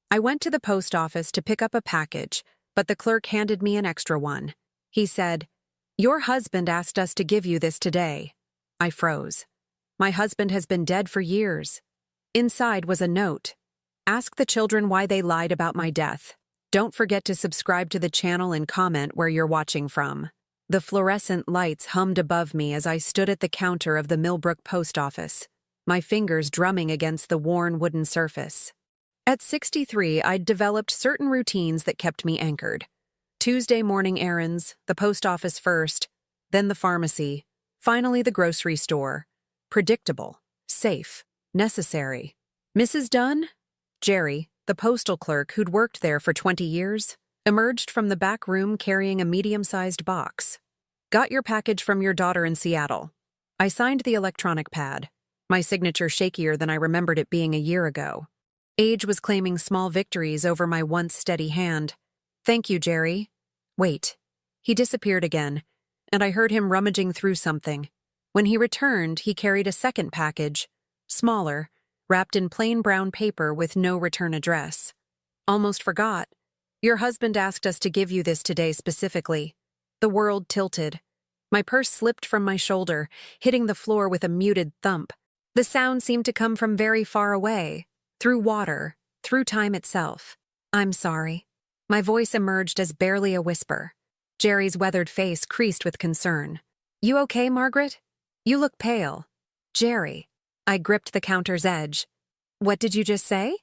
I went to the post office to pick up a package, but the clerk handed me an extra one. He said, "Your husband asked us to give you this today." I froze. My husband has been dead for years. Inside was a note. "Ask the children why they lied about my death. Don't forget to subscribe to the channel and comment where you're watching from." The fluorescent lights hummed above me as I stood at the counter of the Millbrook post office, my fingers drumming against the worn wooden surface. At 63, I'd developed certain routines that kept me anchored. Tuesday morning errands, the post office first, then the pharmacy, finally the grocery store. Predictable, safe, necessary. Mrs. Dunn? Jerry, the postal clerk who'd worked there for 20 years, emerged from the back room carrying a medium-sized box. "Got your package from your daughter in Seattle." I signed the electronic pad, my signature shakier than I remembered it being a year ago. Age was claiming small victories over my once steady hand. "Thank you, Jerry." Wait. He disappeared again, and I heard him rummaging through something. When he returned, he carried a second package, smaller, wrapped in plain brown paper with no return address. "Almost forgot. Your husband asked us to give you this today specifically." The world tilted. My purse slipped from my shoulder, hitting the floor with a muted thump. The sound seemed to come from very far away, through water, through time itself. "I'm sorry." My voice emerged as barely a whisper. Jerry's weathered face creased with concern. "You okay, Margaret? You look pale." "Jerry." I gripped the counter's edge. "What did you just say?"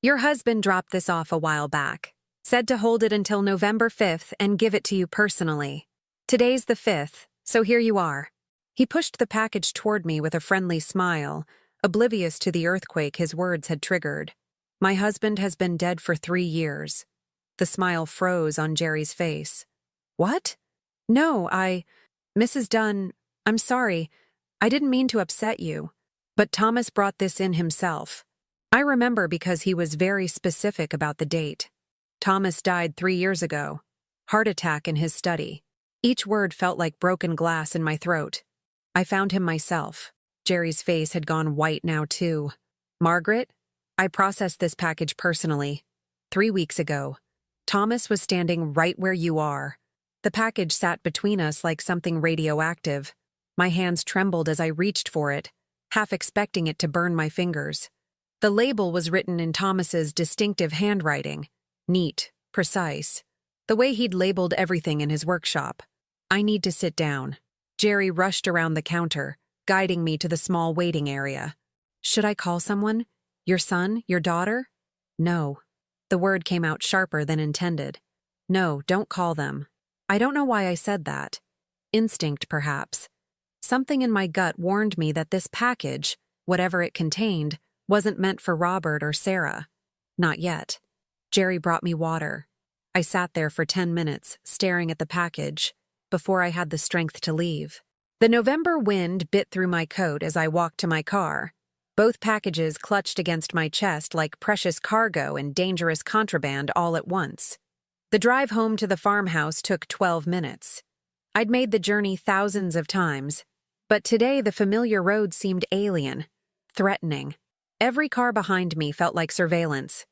"Your husband dropped this off a while back. Said to hold it until November 5th and give it to you personally. Today's the 5th, so here you are." He pushed the package toward me with a friendly smile, oblivious to the earthquake his words had triggered. "My husband has been dead for 3 years. The smile froze on Jerry's face. "What?" "No, Mrs. Dunn, I'm sorry. I didn't mean to upset you. But Thomas brought this in himself. I remember because he was very specific about the date. Thomas died 3 years ago. Heart attack in his study." Each word felt like broken glass in my throat. "I found him myself." Jerry's face had gone white now, too. "Margaret, I processed this package personally. 3 weeks ago. Thomas was standing right where you are." The package sat between us like something radioactive. My hands trembled as I reached for it, half expecting it to burn my fingers. The label was written in Thomas's distinctive handwriting. Neat, precise. The way he'd labeled everything in his workshop. "I need to sit down." Jerry rushed around the counter, guiding me to the small waiting area. "Should I call someone? Your son? Your daughter?" "No." The word came out sharper than intended. "No, don't call them." I don't know why I said that. Instinct, perhaps. Something in my gut warned me that this package, whatever it contained, wasn't meant for Robert or Sarah. Not yet. Jerry brought me water. I sat there for 10 minutes, staring at the package, before I had the strength to leave. The November wind bit through my coat as I walked to my car. Both packages clutched against my chest like precious cargo and dangerous contraband all at once. The drive home to the farmhouse took 12 minutes. I'd made the journey thousands of times, but today the familiar road seemed alien, threatening. Every car behind me felt like surveillance.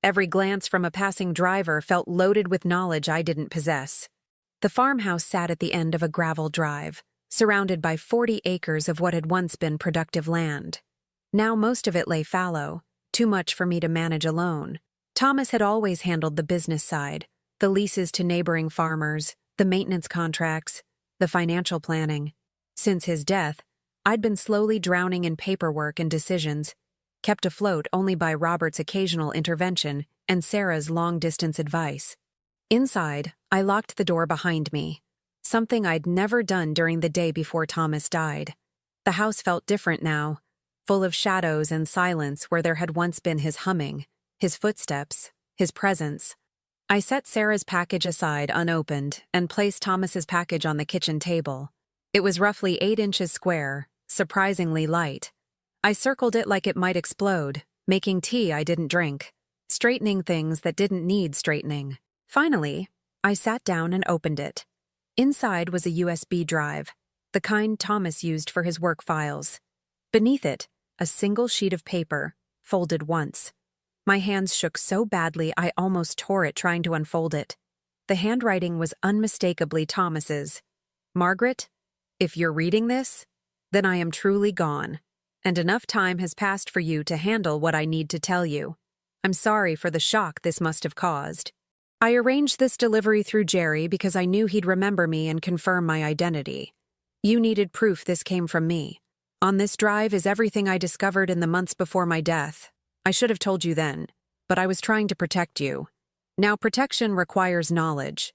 Every glance from a passing driver felt loaded with knowledge I didn't possess. The farmhouse sat at the end of a gravel drive, surrounded by 40 acres of what had once been productive land. Now most of it lay fallow, too much for me to manage alone. Thomas had always handled the business side, the leases to neighboring farmers, the maintenance contracts, the financial planning. Since his death, I'd been slowly drowning in paperwork and decisions, kept afloat only by Robert's occasional intervention and Sarah's long-distance advice. Inside, I locked the door behind me, something I'd never done during the day before Thomas died. The house felt different now, full of shadows and silence where there had once been his humming, his footsteps, his presence. I set Sarah's package aside unopened and placed Thomas's package on the kitchen table. It was roughly 8 inches square, surprisingly light. I circled it like it might explode, making tea I didn't drink, straightening things that didn't need straightening. Finally, I sat down and opened it. Inside was a USB drive, the kind Thomas used for his work files. Beneath it, a single sheet of paper, folded once. My hands shook so badly I almost tore it trying to unfold it. The handwriting was unmistakably Thomas's. Margaret, if you're reading this, then I am truly gone, and enough time has passed for you to handle what I need to tell you. I'm sorry for the shock this must have caused. I arranged this delivery through Jerry because I knew he'd remember me and confirm my identity. You needed proof this came from me. On this drive is everything I discovered in the months before my death. I should have told you then, but I was trying to protect you. Now protection requires knowledge.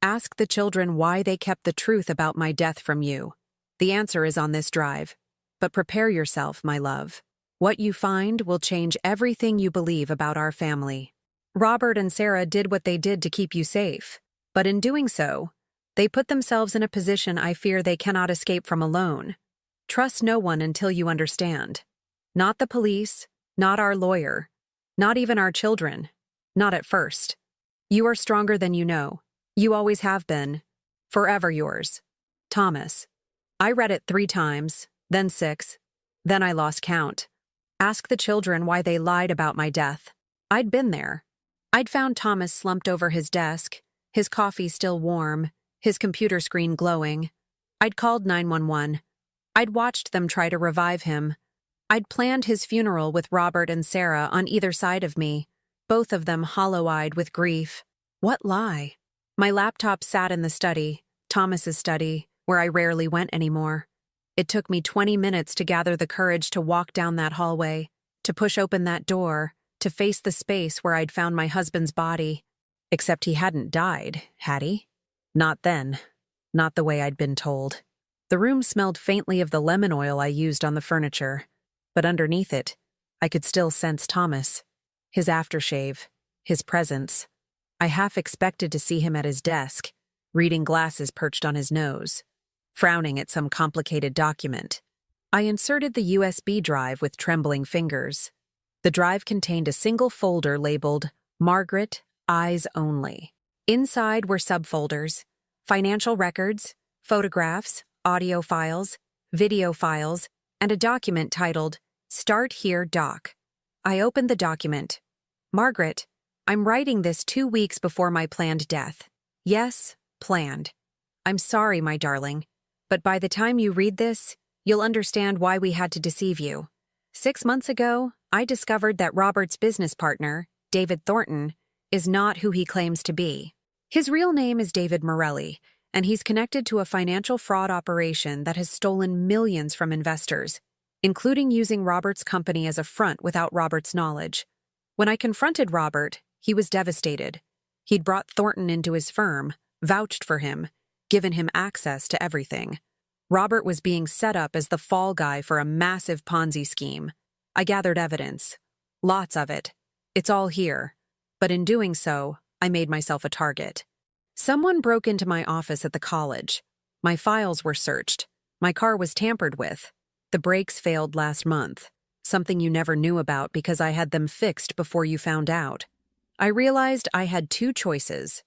Ask the children why they kept the truth about my death from you. The answer is on this drive. But prepare yourself, my love. What you find will change everything you believe about our family. Robert and Sarah did what they did to keep you safe, but in doing so, they put themselves in a position I fear they cannot escape from alone. Trust no one until you understand. Not the police, not our lawyer, not even our children, not at first. You are stronger than you know. You always have been. Forever yours. Thomas. I read it 3 times, then 6, then I lost count. Ask the children why they lied about my death. I'd been there. I'd found Thomas slumped over his desk, his coffee still warm, his computer screen glowing. I'd called 911. I'd watched them try to revive him. I'd planned his funeral with Robert and Sarah on either side of me, both of them hollow-eyed with grief. What lie? My laptop sat in the study, Thomas's study, where I rarely went anymore. It took me 20 minutes to gather the courage to walk down that hallway, to push open that door, to face the space where I'd found my husband's body. Except he hadn't died, had he? Not then. Not the way I'd been told. The room smelled faintly of the lemon oil I used on the furniture, but underneath it, I could still sense Thomas. His aftershave, his presence. I half expected to see him at his desk, reading glasses perched on his nose, frowning at some complicated document. I inserted the USB drive with trembling fingers. The drive contained a single folder labeled Margaret, Eyes Only. Inside were subfolders, financial records, photographs, audio files, video files, and a document titled Start Here Doc. I opened the document. Margaret, I'm writing this 2 weeks before my planned death. Yes, planned. I'm sorry, my darling, but by the time you read this, you'll understand why we had to deceive you. 6 months ago, I discovered that Robert's business partner, David Thornton, is not who he claims to be. His real name is David Morelli, and he's connected to a financial fraud operation that has stolen millions from investors, including using Robert's company as a front without Robert's knowledge. When I confronted Robert, he was devastated. He'd brought Thornton into his firm, vouched for him, given him access to everything. Robert was being set up as the fall guy for a massive Ponzi scheme. I gathered evidence. Lots of it. It's all here. But in doing so, I made myself a target. Someone broke into my office at the college. My files were searched. My car was tampered with. The brakes failed last month, something you never knew about because I had them fixed before you found out. I realized I had 2 choices: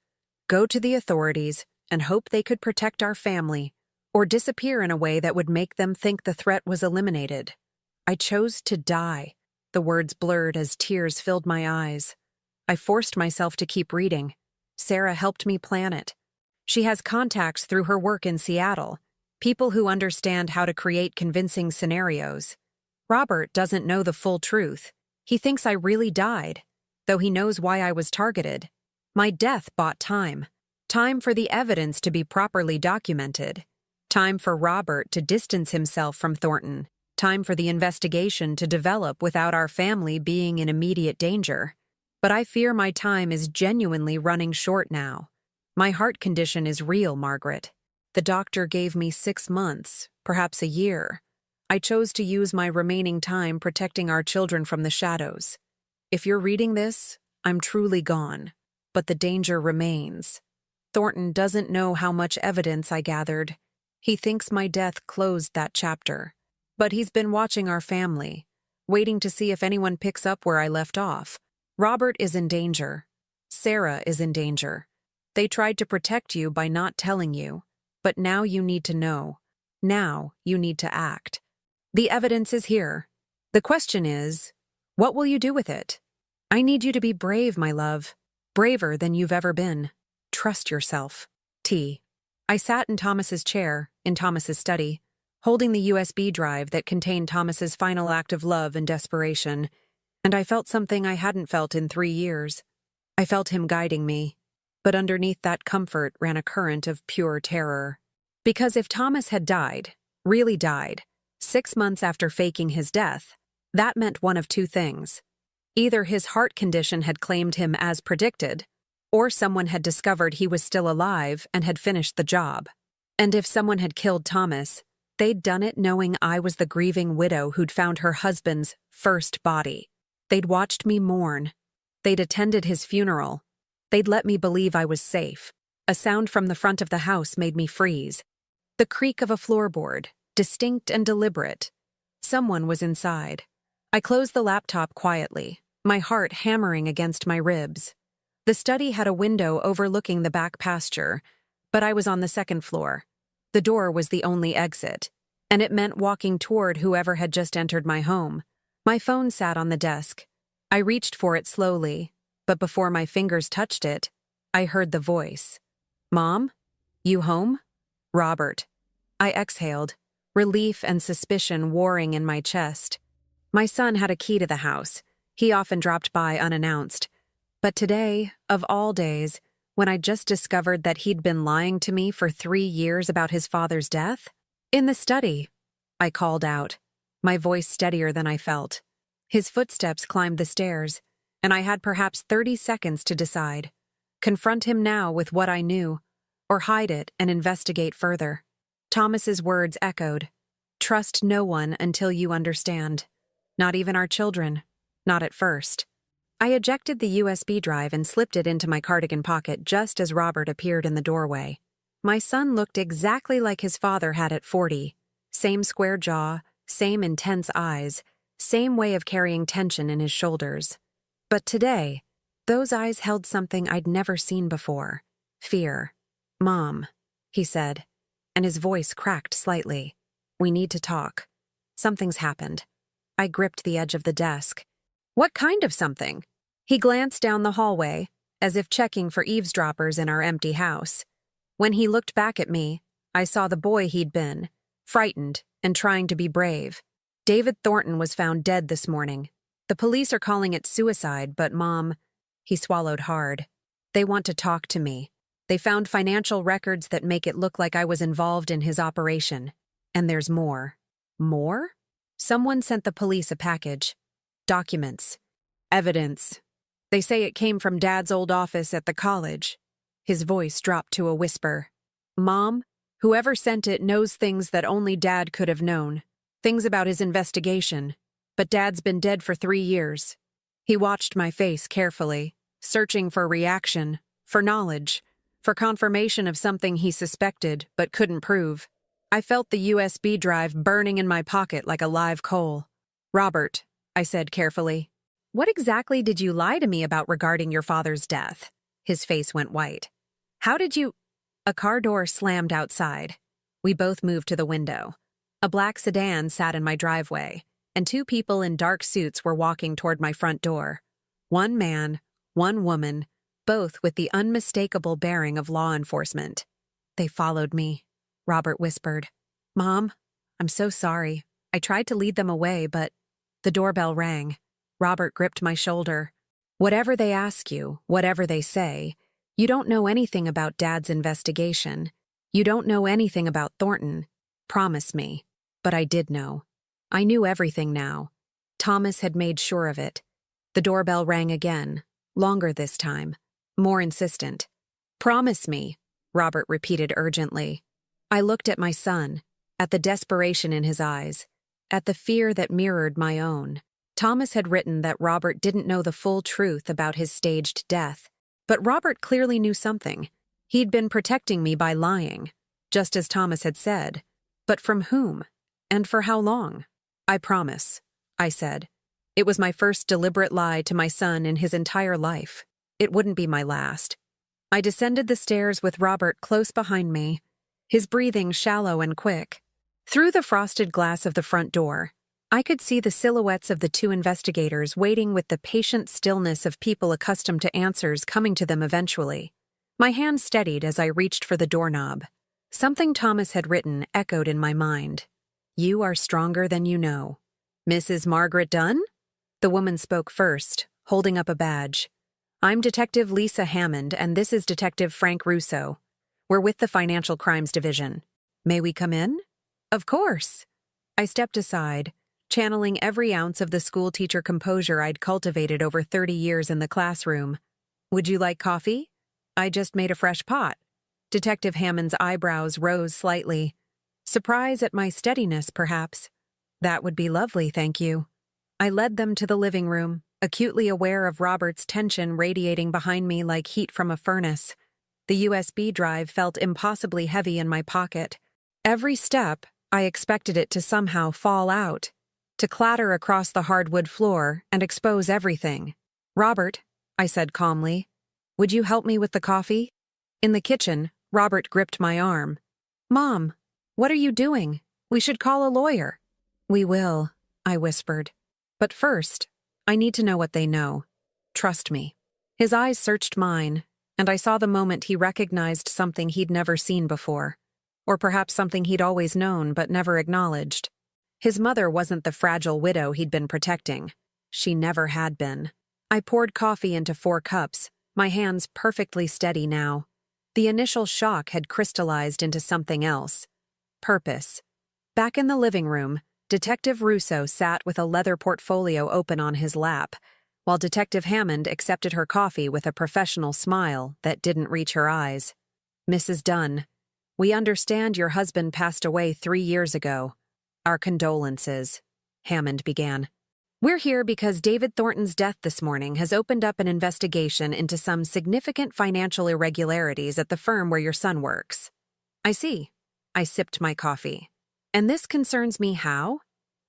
go to the authorities and hope they could protect our family, or disappear in a way that would make them think the threat was eliminated. I chose to die. The words blurred as tears filled my eyes. I forced myself to keep reading. Sarah helped me plan it. She has contacts through her work in Seattle, people who understand how to create convincing scenarios. Robert doesn't know the full truth. He thinks I really died, though he knows why I was targeted. My death bought time. Time for the evidence to be properly documented. Time for Robert to distance himself from Thornton. Time for the investigation to develop without our family being in immediate danger. But I fear my time is genuinely running short now. My heart condition is real, Margaret. The doctor gave me 6 months, perhaps a year. I chose to use my remaining time protecting our children from the shadows. If you're reading this, I'm truly gone. But the danger remains. Thornton doesn't know how much evidence I gathered. He thinks my death closed that chapter. But he's been watching our family, waiting to see if anyone picks up where I left off. Robert is in danger. Sarah is in danger. They tried to protect you by not telling you, but now you need to know. Now you need to act. The evidence is here. The question is, what will you do with it? I need you to be brave, my love. Braver than you've ever been. Trust yourself. T. I sat in Thomas's chair, in Thomas's study, holding the USB drive that contained Thomas's final act of love and desperation, and I felt something I hadn't felt in 3 years. I felt him guiding me, but underneath that comfort ran a current of pure terror. Because if Thomas had died, really died, 6 months after faking his death, that meant one of two things. Either his heart condition had claimed him as predicted, or someone had discovered he was still alive and had finished the job. And if someone had killed Thomas, they'd done it knowing I was the grieving widow who'd found her husband's first body. They'd watched me mourn. They'd attended his funeral. They'd let me believe I was safe. A sound from the front of the house made me freeze. The creak of a floorboard, distinct and deliberate. Someone was inside. I closed the laptop quietly, my heart hammering against my ribs. The study had a window overlooking the back pasture, but I was on the second floor. The door was the only exit, and it meant walking toward whoever had just entered my home. My phone sat on the desk. I reached for it slowly, but before my fingers touched it, I heard the voice. "Mom? You home?" "Robert." I exhaled, relief and suspicion warring in my chest. My son had a key to the house. He often dropped by unannounced. But today, of all days, when I just discovered that he'd been lying to me for 3 years about his father's death? "In the study," I called out, my voice steadier than I felt. His footsteps climbed the stairs, and I had perhaps 30 seconds to decide. Confront him now with what I knew, or hide it and investigate further. Thomas's words echoed. "Trust no one until you understand. Not even our children. Not at first." I ejected the USB drive and slipped it into my cardigan pocket just as Robert appeared in the doorway. My son looked exactly like his father had at 40. Same square jaw, same intense eyes, same way of carrying tension in his shoulders. But today, those eyes held something I'd never seen before. Fear. "Mom," he said, and his voice cracked slightly. "We need to talk. Something's happened." I gripped the edge of the desk. "What kind of something?" He glanced down the hallway, as if checking for eavesdroppers in our empty house. When he looked back at me, I saw the boy he'd been, frightened and trying to be brave. "David Thornton was found dead this morning. The police are calling it suicide, but Mom..." He swallowed hard. "They want to talk to me. They found financial records that make it look like I was involved in his operation. And there's more." "More?" "Someone sent the police a package. Documents. Evidence. They say it came from Dad's old office at the college." His voice dropped to a whisper. "Mom, whoever sent it knows things that only Dad could have known. Things about his investigation. But Dad's been dead for 3 years." He watched my face carefully, searching for reaction, for knowledge, for confirmation of something he suspected but couldn't prove. I felt the USB drive burning in my pocket like a live coal. "Robert," I said carefully, "what exactly did you lie to me about regarding your father's death?" His face went white. "How did you—" A car door slammed outside. We both moved to the window. A black sedan sat in my driveway, and 2 people in dark suits were walking toward my front door. 1 man, 1 woman, both with the unmistakable bearing of law enforcement. "They followed me," Robert whispered. "Mom, I'm so sorry. I tried to lead them away, but..." The doorbell rang. Robert gripped my shoulder. "Whatever they ask you, whatever they say, you don't know anything about Dad's investigation. You don't know anything about Thornton. Promise me." But I did know. I knew everything now. Thomas had made sure of it. The doorbell rang again, longer this time, more insistent. "Promise me," Robert repeated urgently. I looked at my son, at the desperation in his eyes, at the fear that mirrored my own. Thomas had written that Robert didn't know the full truth about his staged death. But Robert clearly knew something. He'd been protecting me by lying, just as Thomas had said. But from whom? And for how long? "I promise," I said. It was my first deliberate lie to my son in his entire life. It wouldn't be my last. I descended the stairs with Robert close behind me, his breathing shallow and quick. Through the frosted glass of the front door, I could see the silhouettes of the two investigators waiting with the patient stillness of people accustomed to answers coming to them eventually. My hand steadied as I reached for the doorknob. Something Thomas had written echoed in my mind. "You are stronger than you know." "Mrs. Margaret Dunn?" The woman spoke first, holding up a badge. "I'm Detective Lisa Hammond, and this is Detective Frank Russo. We're with the Financial Crimes Division. May we come in?" "Of course." I stepped aside, channeling every ounce of the schoolteacher composure I'd cultivated over 30 years in the classroom. "Would you like coffee? I just made a fresh pot." Detective Hammond's eyebrows rose slightly. Surprise at my steadiness, perhaps. "That would be lovely, thank you." I led them to the living room, acutely aware of Robert's tension radiating behind me like heat from a furnace. The USB drive felt impossibly heavy in my pocket. Every step, I expected it to somehow fall out, to clatter across the hardwood floor and expose everything. "Robert," I said calmly, "would you help me with the coffee?" In the kitchen, Robert gripped my arm. "Mom, what are you doing? We should call a lawyer." "We will," I whispered. "But first, I need to know what they know. Trust me." His eyes searched mine, and I saw the moment he recognized something he'd never seen before. Or perhaps something he'd always known but never acknowledged. His mother wasn't the fragile widow he'd been protecting. She never had been. I poured coffee into 4 cups, my hands perfectly steady now. The initial shock had crystallized into something else. Purpose. Back in the living room, Detective Russo sat with a leather portfolio open on his lap, while Detective Hammond accepted her coffee with a professional smile that didn't reach her eyes. "Mrs. Dunn, we understand your husband passed away 3 years ago. Our condolences," Hammond began. "We're here because David Thornton's death this morning has opened up an investigation into some significant financial irregularities at the firm where your son works." "I see." I sipped my coffee. "And this concerns me how?"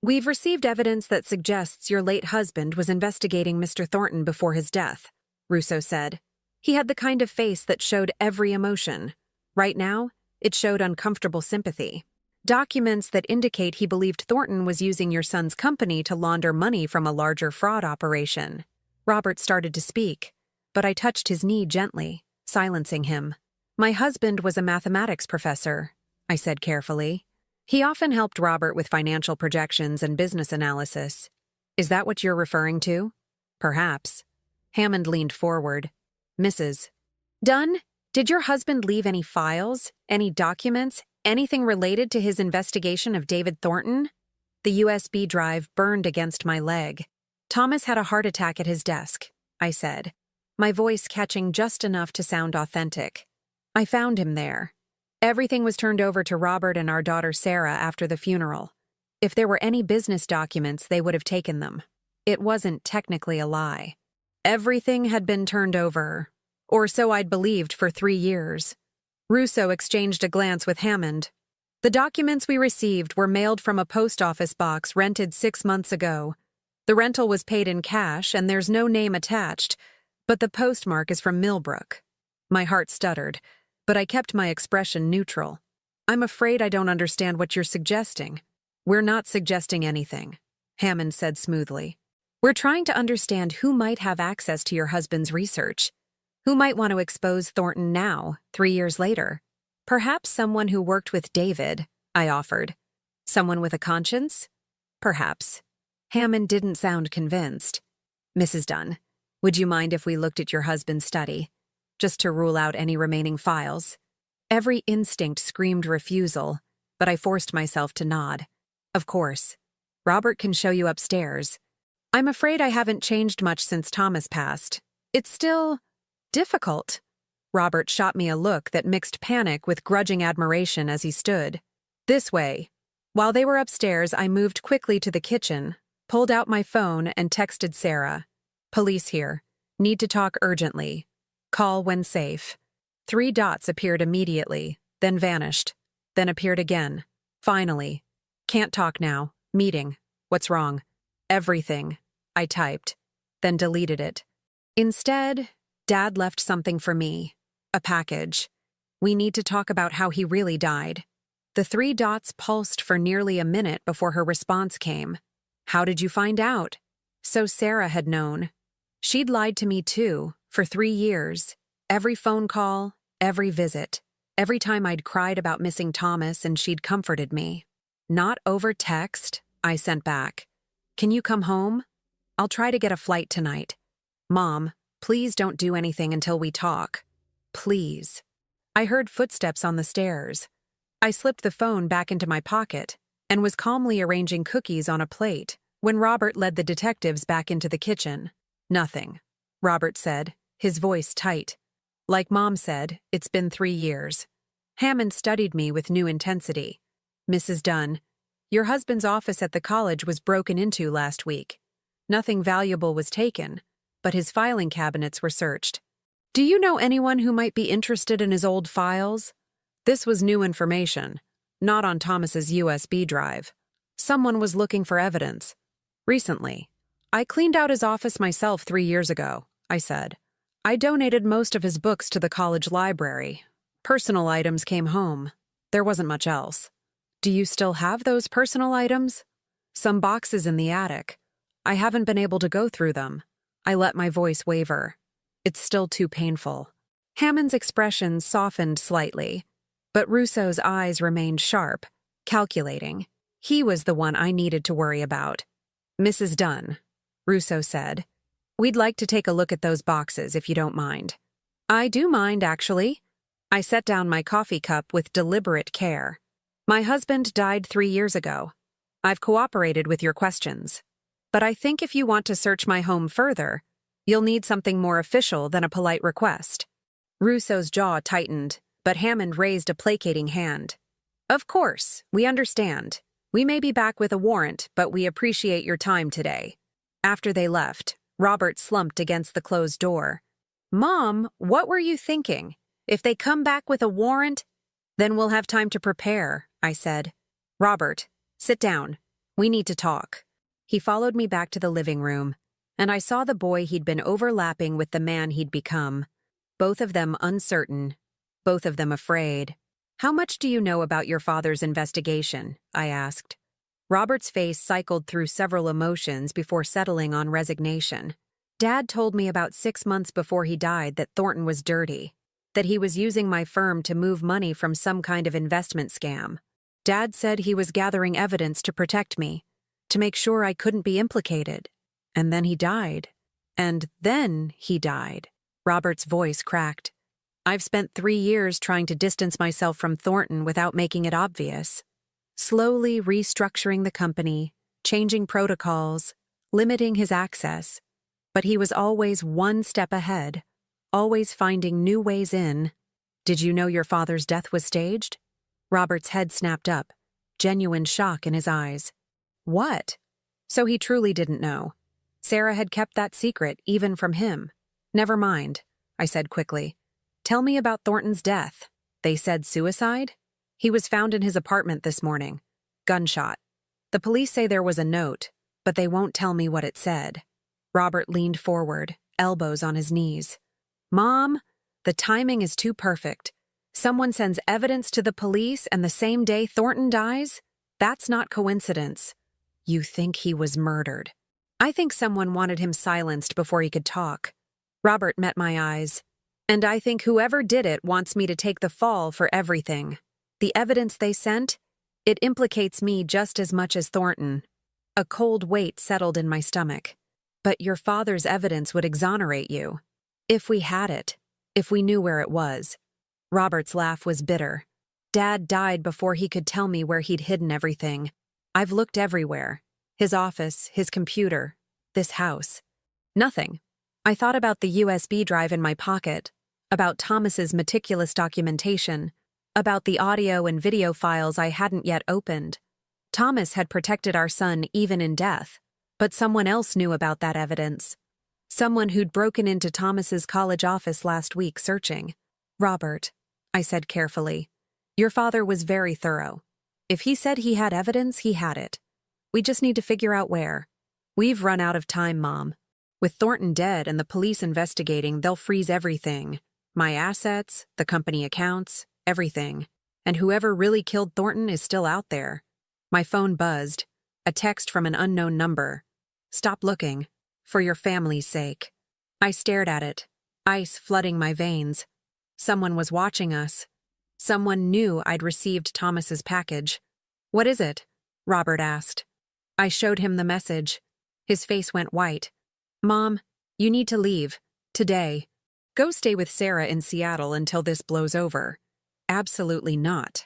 "We've received evidence that suggests your late husband was investigating Mr. Thornton before his death," Russo said. He had the kind of face that showed every emotion. Right now, it showed uncomfortable sympathy. "Documents that indicate he believed Thornton was using your son's company to launder money from a larger fraud operation." Robert started to speak, but I touched his knee gently, silencing him. "My husband was a mathematics professor," I said carefully. "He often helped Robert with financial projections and business analysis. Is that what you're referring to?" "Perhaps." Hammond leaned forward. "Mrs. Dunn, did your husband leave any files, any documents, anything related to his investigation of David Thornton?" The USB drive burned against my leg. "Thomas had a heart attack at his desk," I said, my voice catching just enough to sound authentic. "I found him there. Everything was turned over to Robert and our daughter Sarah after the funeral. If there were any business documents, they would have taken them. It wasn't technically a lie. Everything had been turned over, or so I'd believed for 3 years." Russo exchanged a glance with Hammond. "The documents we received were mailed from a post office box rented 6 months ago. The rental was paid in cash and there's no name attached, but the postmark is from Millbrook." My heart stuttered, but I kept my expression neutral. "I'm afraid I don't understand what you're suggesting." "We're not suggesting anything," Hammond said smoothly. "We're trying to understand who might have access to your husband's research. Who might want to expose Thornton now, 3 years later? Perhaps someone who worked with David," I offered. "Someone with a conscience?" "Perhaps." Hammond didn't sound convinced. "Mrs. Dunn, would you mind if we looked at your husband's study, just to rule out any remaining files?" Every instinct screamed refusal, but I forced myself to nod. "Of course. Robert can show you upstairs. I'm afraid I haven't changed much since Thomas passed. It's still difficult." Robert shot me a look that mixed panic with grudging admiration as he stood. "This way." While they were upstairs, I moved quickly to the kitchen, pulled out my phone, and texted Sarah. "Police here. Need to talk urgently. Call when safe." 3 dots appeared immediately, then vanished, then appeared again. Finally. "Can't talk now. Meeting. What's wrong?" "Everything," I typed, then deleted it. Instead, Dad left something for me. A package. "We need to talk about how he really died." The 3 dots pulsed for nearly a minute before her response came. How did you find out? So Sarah had known. She'd lied to me too, for 3 years. Every phone call, every visit. Every time I'd cried about missing Thomas and she'd comforted me. Not over text, I sent back. Can you come home? I'll try to get a flight tonight. Mom, please don't do anything until we talk. Please. I heard footsteps on the stairs. I slipped the phone back into my pocket and was calmly arranging cookies on a plate when Robert led the detectives back into the kitchen. Nothing, Robert said, his voice tight. Like Mom said, it's been 3 years. Hammond studied me with new intensity. Mrs. Dunn, your husband's office at the college was broken into last week. Nothing valuable was taken, but his filing cabinets were searched. Do you know anyone who might be interested in his old files? This was new information, not on Thomas's USB drive. Someone was looking for evidence. Recently. I cleaned out his office myself 3 years ago, I said. I donated most of his books to the college library. Personal items came home. There wasn't much else. Do you still have those personal items? Some boxes in the attic. I haven't been able to go through them. I let my voice waver. It's still too painful. Hammond's expression softened slightly, but Russo's eyes remained sharp, calculating. He was the one I needed to worry about. Mrs. Dunn, Russo said, we'd like to take a look at those boxes if you don't mind. I do mind, actually. I set down my coffee cup with deliberate care. My husband died 3 years ago. I've cooperated with your questions. But I think if you want to search my home further, you'll need something more official than a polite request. Russo's jaw tightened, but Hammond raised a placating hand. Of course, we understand. We may be back with a warrant, but we appreciate your time today. After they left, Robert slumped against the closed door. Mom, what were you thinking? If they come back with a warrant, then we'll have time to prepare, I said. Robert, sit down. We need to talk. He followed me back to the living room, and I saw the boy he'd been overlapping with the man he'd become. Both of them uncertain, both of them afraid. How much do you know about your father's investigation? I asked. Robert's face cycled through several emotions before settling on resignation. Dad told me about 6 months before he died that Thornton was dirty, that he was using my firm to move money from some kind of investment scam. Dad said he was gathering evidence to protect me, to make sure I couldn't be implicated. And then he died. And then he died. Robert's voice cracked. I've spent 3 years trying to distance myself from Thornton without making it obvious. Slowly restructuring the company, changing protocols, limiting his access. But he was always one step ahead, always finding new ways in. Did you know your father's death was staged? Robert's head snapped up, genuine shock in his eyes. What? So he truly didn't know. Sarah had kept that secret even from him. Never mind, I said quickly. Tell me about Thornton's death. They said suicide? He was found in his apartment this morning. Gunshot. The police say there was a note, but they won't tell me what it said. Robert leaned forward, elbows on his knees. Mom, the timing is too perfect. Someone sends evidence to the police and the same day Thornton dies? That's not coincidence. You think he was murdered. I think someone wanted him silenced before he could talk. Robert met my eyes. And I think whoever did it wants me to take the fall for everything. The evidence they sent, it implicates me just as much as Thornton. A cold weight settled in my stomach. But your father's evidence would exonerate you. If we had it. If we knew where it was. Robert's laugh was bitter. Dad died before he could tell me where he'd hidden everything. I've looked everywhere. His office, his computer, this house. Nothing. I thought about the USB drive in my pocket, about Thomas's meticulous documentation, about the audio and video files I hadn't yet opened. Thomas had protected our son even in death, but someone else knew about that evidence. Someone who'd broken into Thomas's college office last week searching. Robert, I said carefully, your father was very thorough. If he said he had evidence, he had it. We just need to figure out where. We've run out of time, Mom. With Thornton dead and the police investigating, they'll freeze everything. My assets, the company accounts, everything. And whoever really killed Thornton is still out there. My phone buzzed. A text from an unknown number. Stop looking. For your family's sake. I stared at it, ice flooding my veins. Someone was watching us. Someone knew I'd received Thomas's package. What is it? Robert asked. I showed him the message. His face went white. Mom, you need to leave. Today. Go stay with Sarah in Seattle until this blows over. Absolutely not.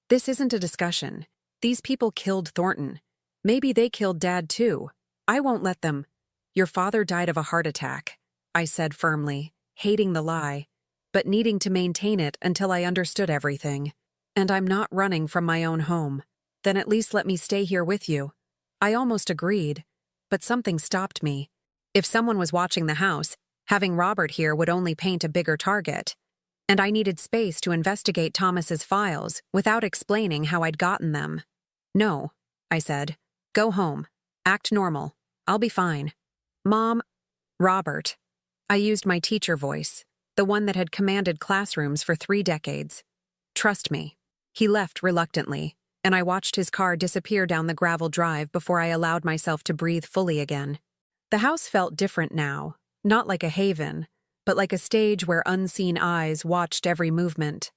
This isn't a discussion. These people killed Thornton. Maybe they killed Dad too. I won't let them. Your father died of a heart attack, I said firmly, hating the lie, but needing to maintain it until I understood everything. And I'm not running from my own home. Then at least let me stay here with you. I almost agreed, but something stopped me. If someone was watching the house, having Robert here would only paint a bigger target. And I needed space to investigate Thomas's files without explaining how I'd gotten them. No, I said. Go home. Act normal. I'll be fine. Mom, Robert. I used my teacher voice, the one that had commanded classrooms for 3 decades. Trust me. He left reluctantly, and I watched his car disappear down the gravel drive before I allowed myself to breathe fully again. The house felt different now, not like a haven, but like a stage where unseen eyes watched every movement.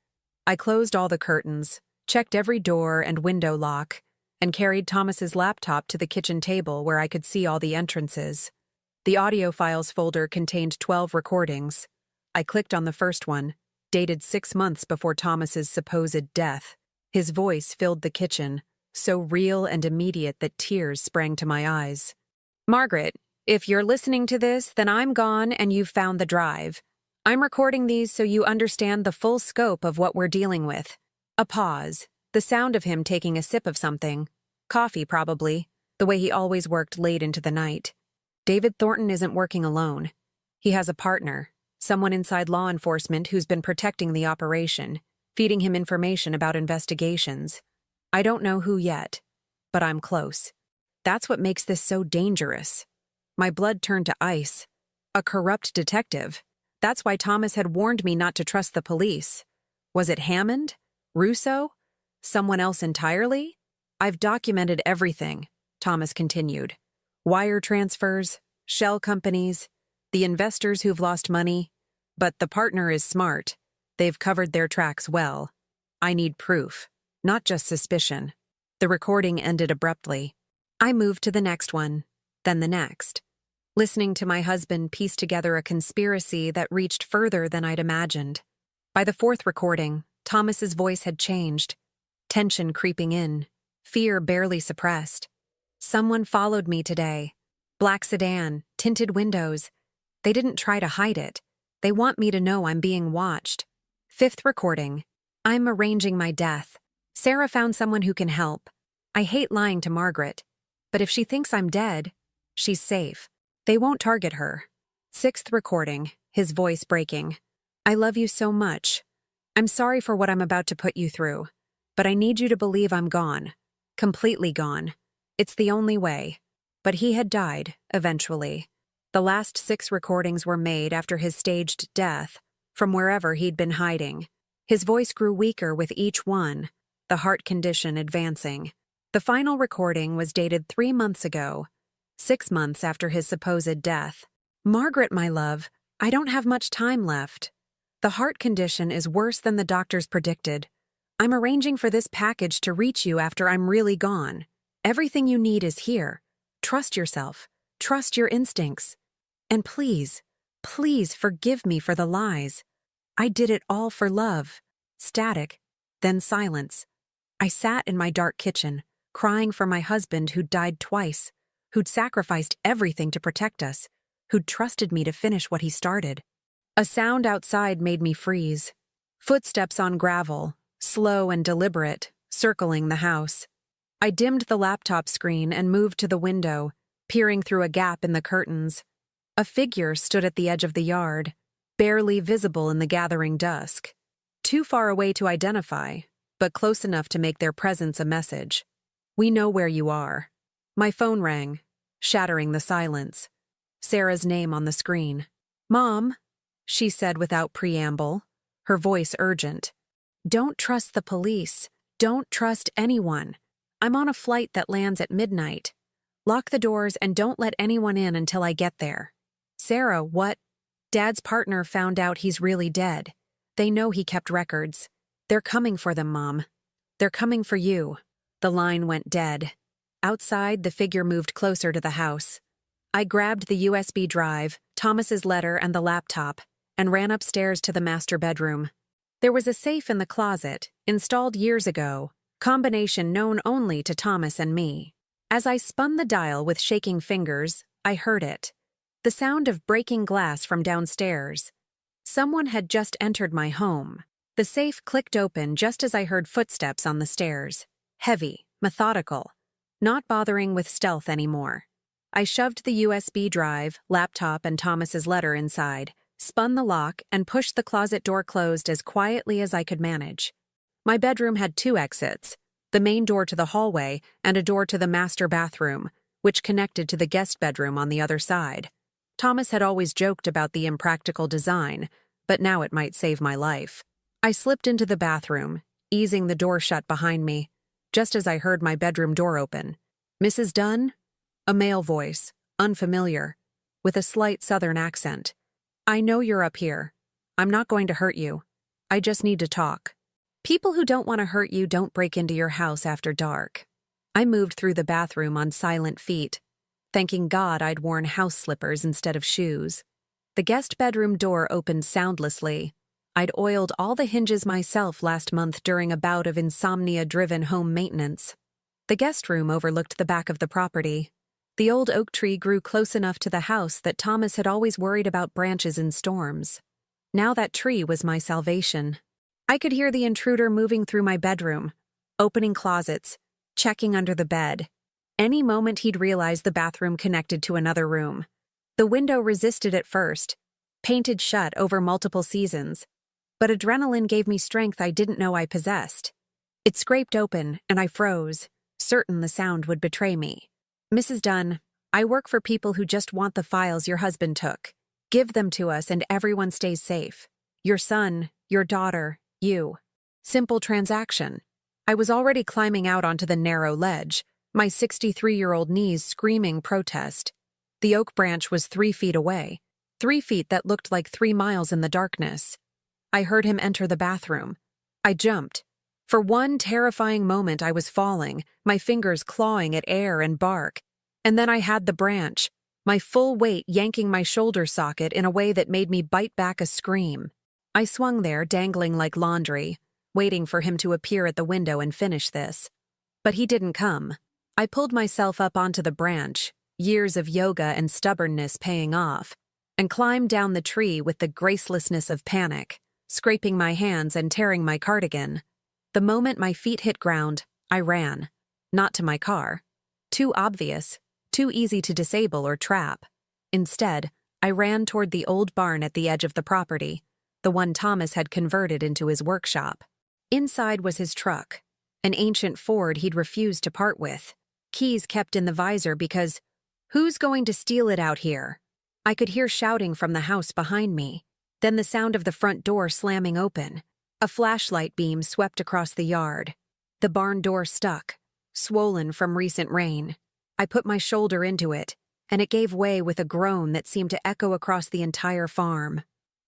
I closed all the curtains, checked every door and window lock, and carried Thomas's laptop to the kitchen table where I could see all the entrances. The audio files folder contained 12 recordings. I clicked on the first one, dated 6 months before Thomas's supposed death. His voice filled the kitchen, so real and immediate that tears sprang to my eyes. Margaret, if you're listening to this, then I'm gone and you've found the drive. I'm recording these so you understand the full scope of what we're dealing with. A pause, the sound of him taking a sip of something. Coffee, probably, the way he always worked late into the night. David Thornton isn't working alone. He has a partner, someone inside law enforcement who's been protecting the operation, feeding him information about investigations. I don't know who yet, but I'm close. That's what makes this so dangerous. My blood turned to ice. A corrupt detective. That's why Thomas had warned me not to trust the police. Was it Hammond? Russo? Someone else entirely? I've documented everything, Thomas continued. Wire transfers, shell companies, the investors who've lost money. But the partner is smart. They've covered their tracks well. I need proof, not just suspicion. The recording ended abruptly. I moved to the next one, then the next, listening to my husband piece together a conspiracy that reached further than I'd imagined. By the 4th recording, Thomas's voice had changed, tension creeping in, fear barely suppressed. Someone followed me today. Black sedan, tinted windows. They didn't try to hide it. They want me to know I'm being watched. 5th recording. I'm arranging my death. Sarah found someone who can help. I hate lying to Margaret, but if she thinks I'm dead, she's safe. They won't target her. 6th recording, his voice breaking. I love you so much. I'm sorry for what I'm about to put you through, but I need you to believe I'm gone. Completely gone. It's the only way. But he had died, eventually. The last 6 recordings were made after his staged death, from wherever he'd been hiding. His voice grew weaker with each one, the heart condition advancing. The final recording was dated 3 months ago, 6 months after his supposed death. Margaret, my love, I don't have much time left. The heart condition is worse than the doctors predicted. I'm arranging for this package to reach you after I'm really gone. Everything you need is here. Trust yourself. Trust your instincts. And please, please forgive me for the lies. I did it all for love. Static, then silence. I sat in my dark kitchen, crying for my husband who'd died twice, who'd sacrificed everything to protect us, who'd trusted me to finish what he started. A sound outside made me freeze. Footsteps on gravel, slow and deliberate, circling the house. I dimmed the laptop screen and moved to the window, peering through a gap in the curtains. A figure stood at the edge of the yard, barely visible in the gathering dusk. Too far away to identify, but close enough to make their presence a message. We know where you are. My phone rang, shattering the silence. Sarah's name on the screen. Mom, she said without preamble, her voice urgent. Don't trust the police. Don't trust anyone. I'm on a flight that lands at midnight. Lock the doors and don't let anyone in until I get there. Sarah, what? Dad's partner found out he's really dead. They know he kept records. They're coming for them, Mom. They're coming for you. The line went dead. Outside, the figure moved closer to the house. I grabbed the USB drive, Thomas's letter, and the laptop, and ran upstairs to the master bedroom. There was a safe in the closet, installed years ago, combination known only to Thomas and me. As I spun the dial with shaking fingers, I heard it. The sound of breaking glass from downstairs. Someone had just entered my home. The safe clicked open just as I heard footsteps on the stairs. Heavy, methodical. Not bothering with stealth anymore. I shoved the USB drive, laptop, and Thomas's letter inside, spun the lock, and pushed the closet door closed as quietly as I could manage. My bedroom had 2 exits, the main door to the hallway and a door to the master bathroom, which connected to the guest bedroom on the other side. Thomas had always joked about the impractical design, but now it might save my life. I slipped into the bathroom, easing the door shut behind me, just as I heard my bedroom door open. "Mrs. Dunn?" A male voice, unfamiliar, with a slight southern accent. "I know you're up here. I'm not going to hurt you. I just need to talk." People who don't want to hurt you don't break into your house after dark. I moved through the bathroom on silent feet, thanking God I'd worn house slippers instead of shoes. The guest bedroom door opened soundlessly. I'd oiled all the hinges myself last month during a bout of insomnia-driven home maintenance. The guest room overlooked the back of the property. The old oak tree grew close enough to the house that Thomas had always worried about branches in storms. Now that tree was my salvation. I could hear the intruder moving through my bedroom, opening closets, checking under the bed. Any moment he'd realize the bathroom connected to another room. The window resisted at first, painted shut over multiple seasons, but adrenaline gave me strength I didn't know I possessed. It scraped open, and I froze, certain the sound would betray me. "Mrs. Dunn, I work for people who just want the files your husband took. Give them to us and everyone stays safe. Your son, your daughter, you." Simple transaction. I was already climbing out onto the narrow ledge, my 63-year-old knees screaming protest. The oak branch was 3 feet away, 3 feet that looked like 3 miles in the darkness. I heard him enter the bathroom. I jumped. For one terrifying moment I was falling, my fingers clawing at air and bark. And then I had the branch, my full weight yanking my shoulder socket in a way that made me bite back a scream. I swung there, dangling like laundry, waiting for him to appear at the window and finish this. But he didn't come. I pulled myself up onto the branch, years of yoga and stubbornness paying off, and climbed down the tree with the gracelessness of panic, scraping my hands and tearing my cardigan. The moment my feet hit ground, I ran. Not to my car. Too obvious, too easy to disable or trap. Instead, I ran toward the old barn at the edge of the property, the one Thomas had converted into his workshop. Inside was his truck, an ancient Ford he'd refused to part with, keys kept in the visor because, who's going to steal it out here? I could hear shouting from the house behind me, then the sound of the front door slamming open. A flashlight beam swept across the yard. The barn door stuck, swollen from recent rain. I put my shoulder into it, and it gave way with a groan that seemed to echo across the entire farm.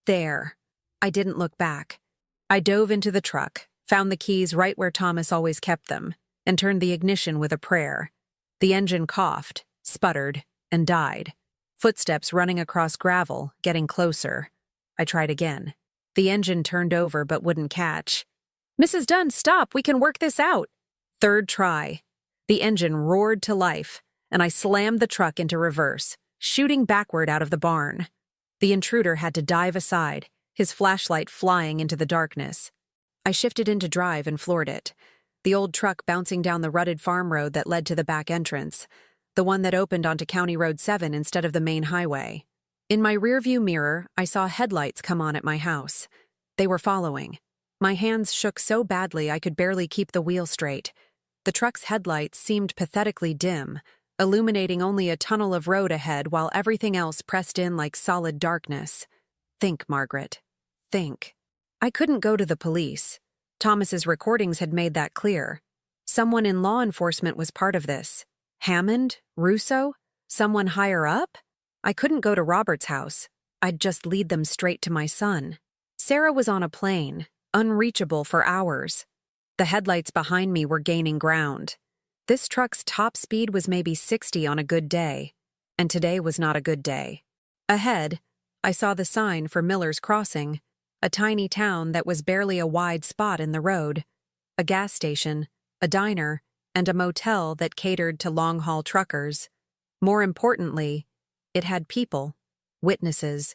There. I didn't look back. I dove into the truck, found the keys right where Thomas always kept them, and turned the ignition with a prayer. The engine coughed, sputtered, and died. Footsteps running across gravel, getting closer. I tried again. The engine turned over but wouldn't catch. "Mrs. Dunn, stop! We can work this out!" Third try. The engine roared to life, and I slammed the truck into reverse, shooting backward out of the barn. The intruder had to dive aside, his flashlight flying into the darkness. I shifted into drive and floored it, the old truck bouncing down the rutted farm road that led to the back entrance, the one that opened onto County Road 7 instead of the main highway. In my rearview mirror, I saw headlights come on at my house. They were following. My hands shook so badly I could barely keep the wheel straight. The truck's headlights seemed pathetically dim, illuminating only a tunnel of road ahead while everything else pressed in like solid darkness. Think, Margaret. Think. I couldn't go to the police. Thomas's recordings had made that clear. Someone in law enforcement was part of this. Hammond? Russo? Someone higher up? I couldn't go to Robert's house. I'd just lead them straight to my son. Sarah was on a plane, unreachable for hours. The headlights behind me were gaining ground. This truck's top speed was maybe 60 on a good day, and today was not a good day. Ahead, I saw the sign for Miller's Crossing, a tiny town that was barely a wide spot in the road, a gas station, a diner, and a motel that catered to long-haul truckers. More importantly, it had people, witnesses.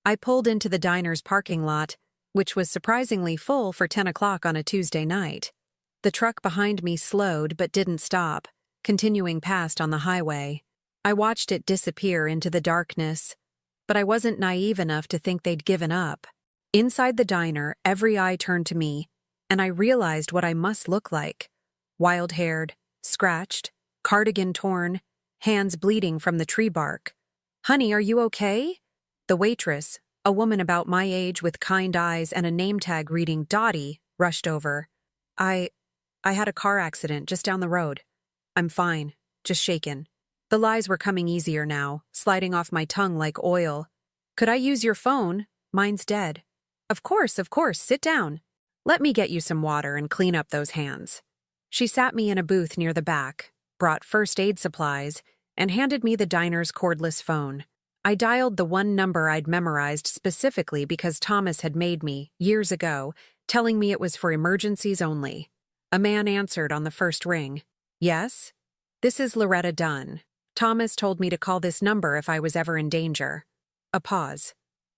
I pulled into the diner's parking lot, which was surprisingly full for 10 o'clock on a Tuesday night. The truck behind me slowed but didn't stop, continuing past on the highway. I watched it disappear into the darkness, but I wasn't naive enough to think they'd given up. Inside the diner, every eye turned to me, and I realized what I must look like. Wild-haired, scratched, cardigan torn, hands bleeding from the tree bark. "Honey, are you okay?" The waitress, a woman about my age with kind eyes and a name tag reading Dottie, rushed over. I had a car accident just down the road. I'm fine, just shaken. The lies were coming easier now, sliding off my tongue like oil. "Could I use your phone? Mine's dead." Of course, sit down. Let me get you some water and clean up those hands." She sat me in a booth near the back, brought first aid supplies, and handed me the diner's cordless phone. I dialed the one number I'd memorized specifically because Thomas had made me, years ago, telling me it was for emergencies only. A man answered on the first ring. "Yes? This is Loretta Dunn. Thomas told me to call this number if I was ever in danger." A pause.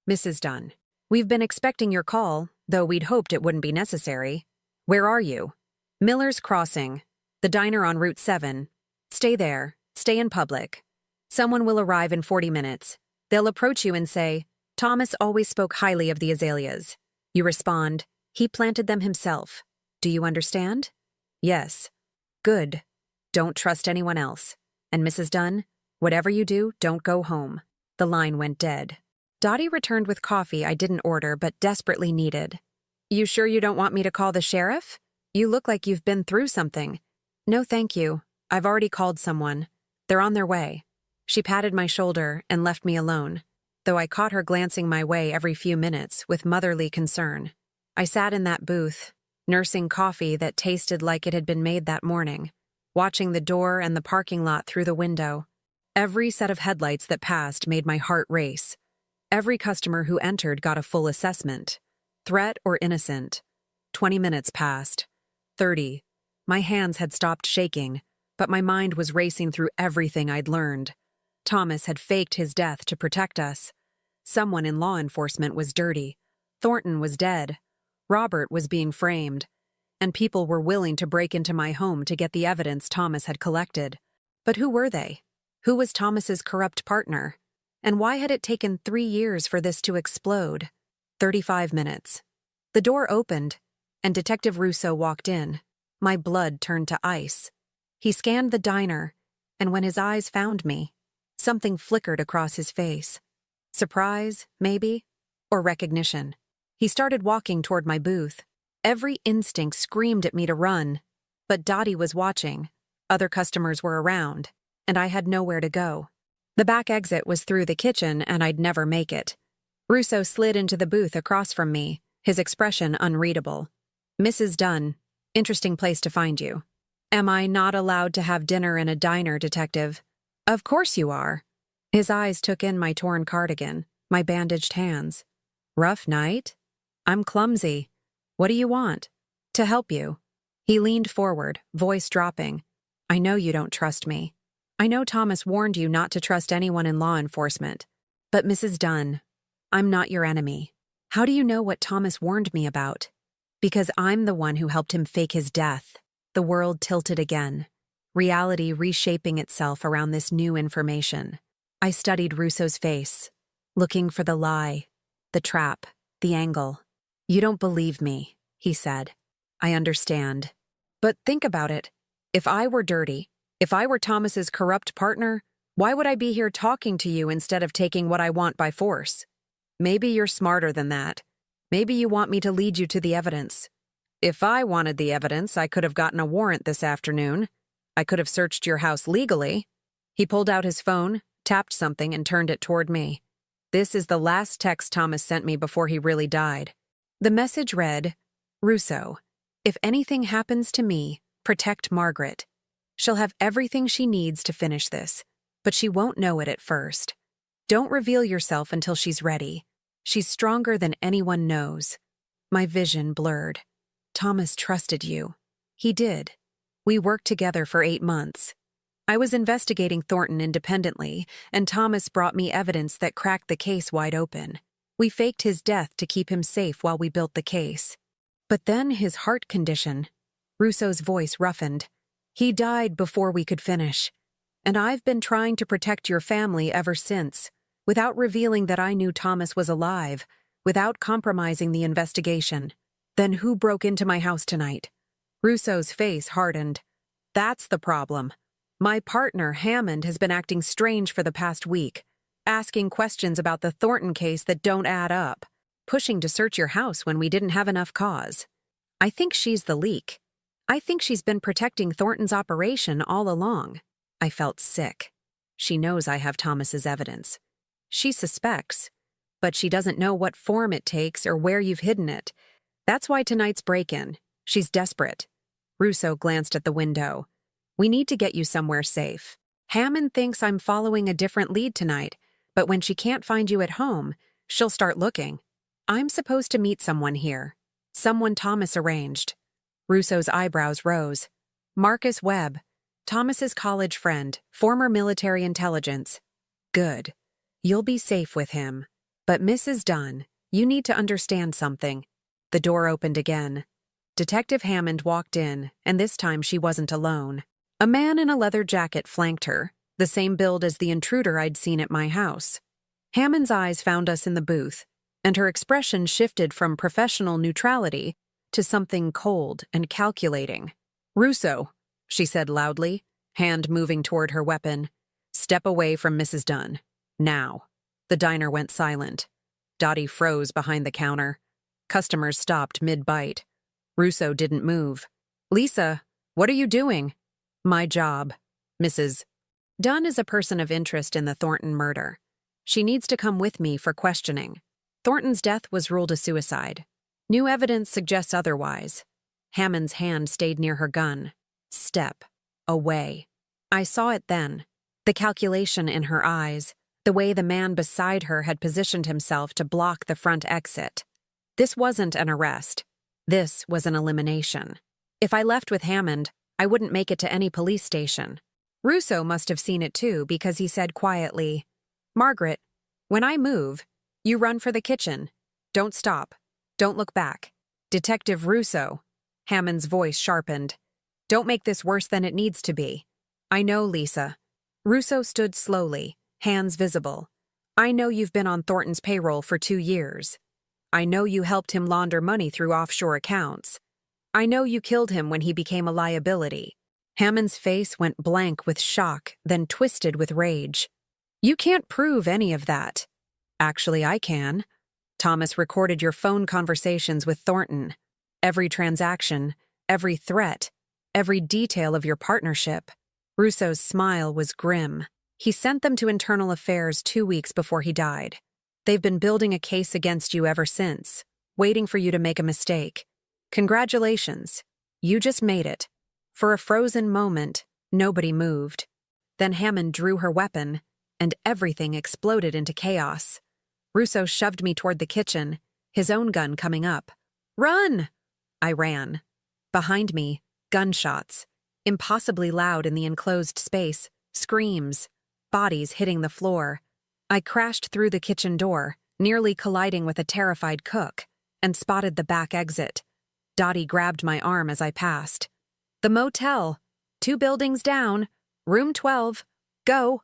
"Mrs. Dunn, we've been expecting your call, though we'd hoped it wouldn't be necessary. Where are you?" "Miller's Crossing, the diner on Route 7. Stay there. Stay in public. Someone will arrive in 40 minutes. They'll approach you and say, 'Thomas always spoke highly of the azaleas.' You respond, 'He planted them himself.' Do you understand?" "Yes." "Good. Don't trust anyone else. And Mrs. Dunn, whatever you do, don't go home." The line went dead. Dottie returned with coffee I didn't order but desperately needed. "You sure you don't want me to call the sheriff? You look like you've been through something." "No, thank you. I've already called someone. They're on their way." She patted my shoulder and left me alone, though I caught her glancing my way every few minutes with motherly concern. I sat in that booth, nursing coffee that tasted like it had been made that morning, watching the door and the parking lot through the window. Every set of headlights that passed made my heart race. Every customer who entered got a full assessment. Threat or innocent. 20 minutes passed. 30. My hands had stopped shaking, but my mind was racing through everything I'd learned. Thomas had faked his death to protect us. Someone in law enforcement was dirty. Thornton was dead. Robert was being framed. And people were willing to break into my home to get the evidence Thomas had collected. But who were they? Who was Thomas's corrupt partner? And why had it taken 3 years for this to explode? 35 minutes. The door opened, and Detective Russo walked in. My blood turned to ice. He scanned the diner, and when his eyes found me, something flickered across his face. Surprise, maybe? Or recognition. He started walking toward my booth. Every instinct screamed at me to run. But Dottie was watching. Other customers were around, and I had nowhere to go. The back exit was through the kitchen, and I'd never make it. Russo slid into the booth across from me, his expression unreadable. "Mrs. Dunn, interesting place to find you." "Am I not allowed to have dinner in a diner, Detective?" "Of course you are." His eyes took in my torn cardigan, my bandaged hands. "Rough night?" "I'm clumsy. What do you want?" "To help you." He leaned forward, voice dropping. "I know you don't trust me. I know Thomas warned you not to trust anyone in law enforcement. But Mrs. Dunn, I'm not your enemy. How do you know what Thomas warned me about?" "Because I'm the one who helped him fake his death." The world tilted again, reality reshaping itself around this new information. I studied Russo's face, looking for the lie, the trap, the angle. "You don't believe me," he said. "I understand. But think about it. If I were dirty, if I were Thomas's corrupt partner, why would I be here talking to you instead of taking what I want by force? Maybe you're smarter than that. Maybe you want me to lead you to the evidence. If I wanted the evidence, I could have gotten a warrant this afternoon. I could have searched your house legally. He pulled out his phone, tapped something, and turned it toward me. This is the last text Thomas sent me before he really died. The message read, Russo, if anything happens to me, protect Margaret. She'll have everything she needs to finish this, but she won't know it at first. Don't reveal yourself until she's ready. She's stronger than anyone knows. My vision blurred. Thomas trusted you. He did. We worked together for 8 months. I was investigating Thornton independently, and Thomas brought me evidence that cracked the case wide open. We faked his death to keep him safe while we built the case. But then his heart condition. Russo's voice roughened. He died before we could finish. And I've been trying to protect your family ever since, without revealing that I knew Thomas was alive, without compromising the investigation. Then who broke into my house tonight? Russo's face hardened. That's the problem. My partner, Hammond, has been acting strange for the past week, asking questions about the Thornton case that don't add up, pushing to search your house when we didn't have enough cause. I think she's the leak. I think she's been protecting Thornton's operation all along. I felt sick. She knows I have Thomas's evidence. She suspects, but she doesn't know what form it takes or where you've hidden it. That's why tonight's break-in. She's desperate. Russo glanced at the window. We need to get you somewhere safe. Hammond thinks I'm following a different lead tonight, but when she can't find you at home, she'll start looking. I'm supposed to meet someone here. Someone Thomas arranged. Russo's eyebrows rose. Marcus Webb, Thomas's college friend, former military intelligence. Good. You'll be safe with him. But Mrs. Dunn, you need to understand something. The door opened again. Detective Hammond walked in, and this time she wasn't alone. A man in a leather jacket flanked her, the same build as the intruder I'd seen at my house. Hammond's eyes found us in the booth, and her expression shifted from professional neutrality to something cold and calculating. Russo, she said loudly, hand moving toward her weapon. Step away from Mrs. Dunn. Now. The diner went silent. Dottie froze behind the counter. Customers stopped mid-bite. Russo didn't move. Lisa, what are you doing? My job, Mrs. Dunn is a person of interest in the Thornton murder. She needs to come with me for questioning. Thornton's death was ruled a suicide. New evidence suggests otherwise. Hammond's hand stayed near her gun. Step. Away. I saw it then. The calculation in her eyes, the way the man beside her had positioned himself to block the front exit. This wasn't an arrest. This was an elimination. If I left with Hammond, I wouldn't make it to any police station. Russo must have seen it too because he said quietly, Margaret, when I move, you run for the kitchen. Don't stop. Don't look back. Detective Russo. Hammond's voice sharpened. Don't make this worse than it needs to be. I know, Lisa. Russo stood slowly, hands visible. I know you've been on Thornton's payroll for 2 years. I know you helped him launder money through offshore accounts. I know you killed him when he became a liability. Hammond's face went blank with shock, then twisted with rage. You can't prove any of that. Actually, I can. Thomas recorded your phone conversations with Thornton. Every transaction, every threat, every detail of your partnership. Russo's smile was grim. He sent them to Internal Affairs 2 weeks before he died. They've been building a case against you ever since, waiting for you to make a mistake. Congratulations. You just made it. For a frozen moment, nobody moved. Then Hammond drew her weapon, and everything exploded into chaos. Russo shoved me toward the kitchen, his own gun coming up. Run! I ran. Behind me, gunshots, impossibly loud in the enclosed space, screams, bodies hitting the floor. I crashed through the kitchen door, nearly colliding with a terrified cook, and spotted the back exit. Dottie grabbed my arm as I passed. The motel. 2 buildings down. Room 12. Go.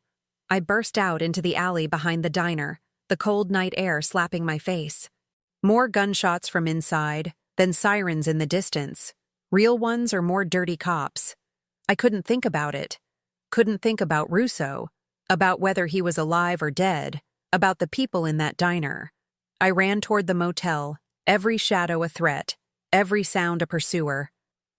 I burst out into the alley behind the diner, the cold night air slapping my face. More gunshots from inside, then sirens in the distance. Real ones or more dirty cops. I couldn't think about it. Couldn't think about Russo, about whether he was alive or dead, about the people in that diner. I ran toward the motel, every shadow a threat, every sound a pursuer.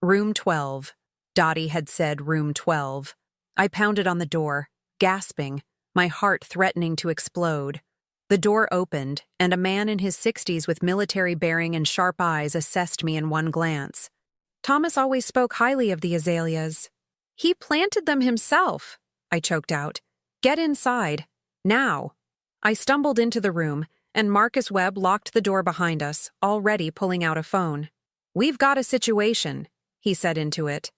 Room 12. Dottie had said room 12. I pounded on the door, gasping, my heart threatening to explode. The door opened, and a man in his 60s with military bearing and sharp eyes assessed me in one glance. Thomas always spoke highly of the azaleas. He planted them himself, I choked out. Get inside. Now. I stumbled into the room, and Marcus Webb locked the door behind us, already pulling out a phone. We've got a situation, he said into it.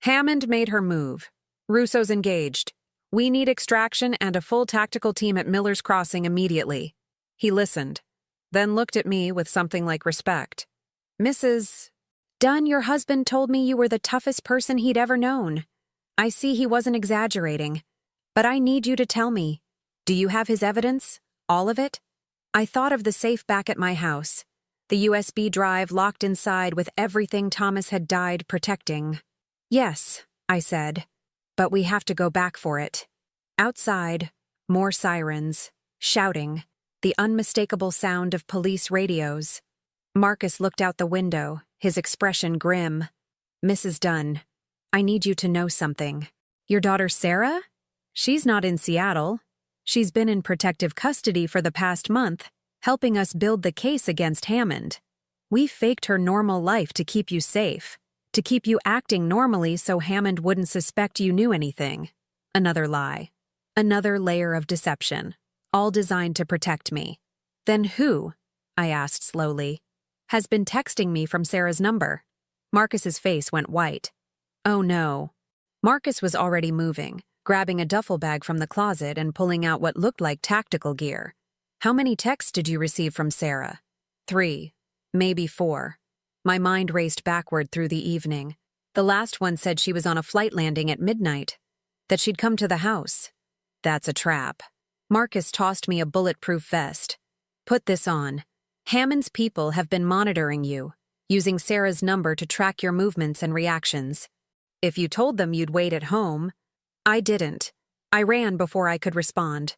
Hammond made her move. Russo's engaged. We need extraction and a full tactical team at Miller's Crossing immediately. He listened, then looked at me with something like respect. Mrs. Dunn, your husband told me you were the toughest person he'd ever known. I see he wasn't exaggerating. But I need you to tell me. Do you have his evidence? All of it? I thought of the safe back at my house. The USB drive locked inside with everything Thomas had died protecting. Yes, I said. But we have to go back for it. Outside, more sirens, shouting, the unmistakable sound of police radios. Marcus looked out the window, his expression grim. Mrs. Dunn, I need you to know something. Your daughter Sarah? She's not in Seattle. She's been in protective custody for the past month, helping us build the case against Hammond. We faked her normal life to keep you safe, to keep you acting normally so Hammond wouldn't suspect you knew anything. Another lie. Another layer of deception, all designed to protect me. Then who, I asked slowly, has been texting me from Sarah's number? Marcus's face went white. Oh no. Marcus was already moving, grabbing a duffel bag from the closet and pulling out what looked like tactical gear. How many texts did you receive from Sarah? 3, maybe 4. My mind raced backward through the evening. The last one said she was on a flight landing at midnight, that she'd come to the house. That's a trap. Marcus tossed me a bulletproof vest. Put this on. Hammond's people have been monitoring you, using Sarah's number to track your movements and reactions. If you told them you'd wait at home, I didn't. I ran before I could respond.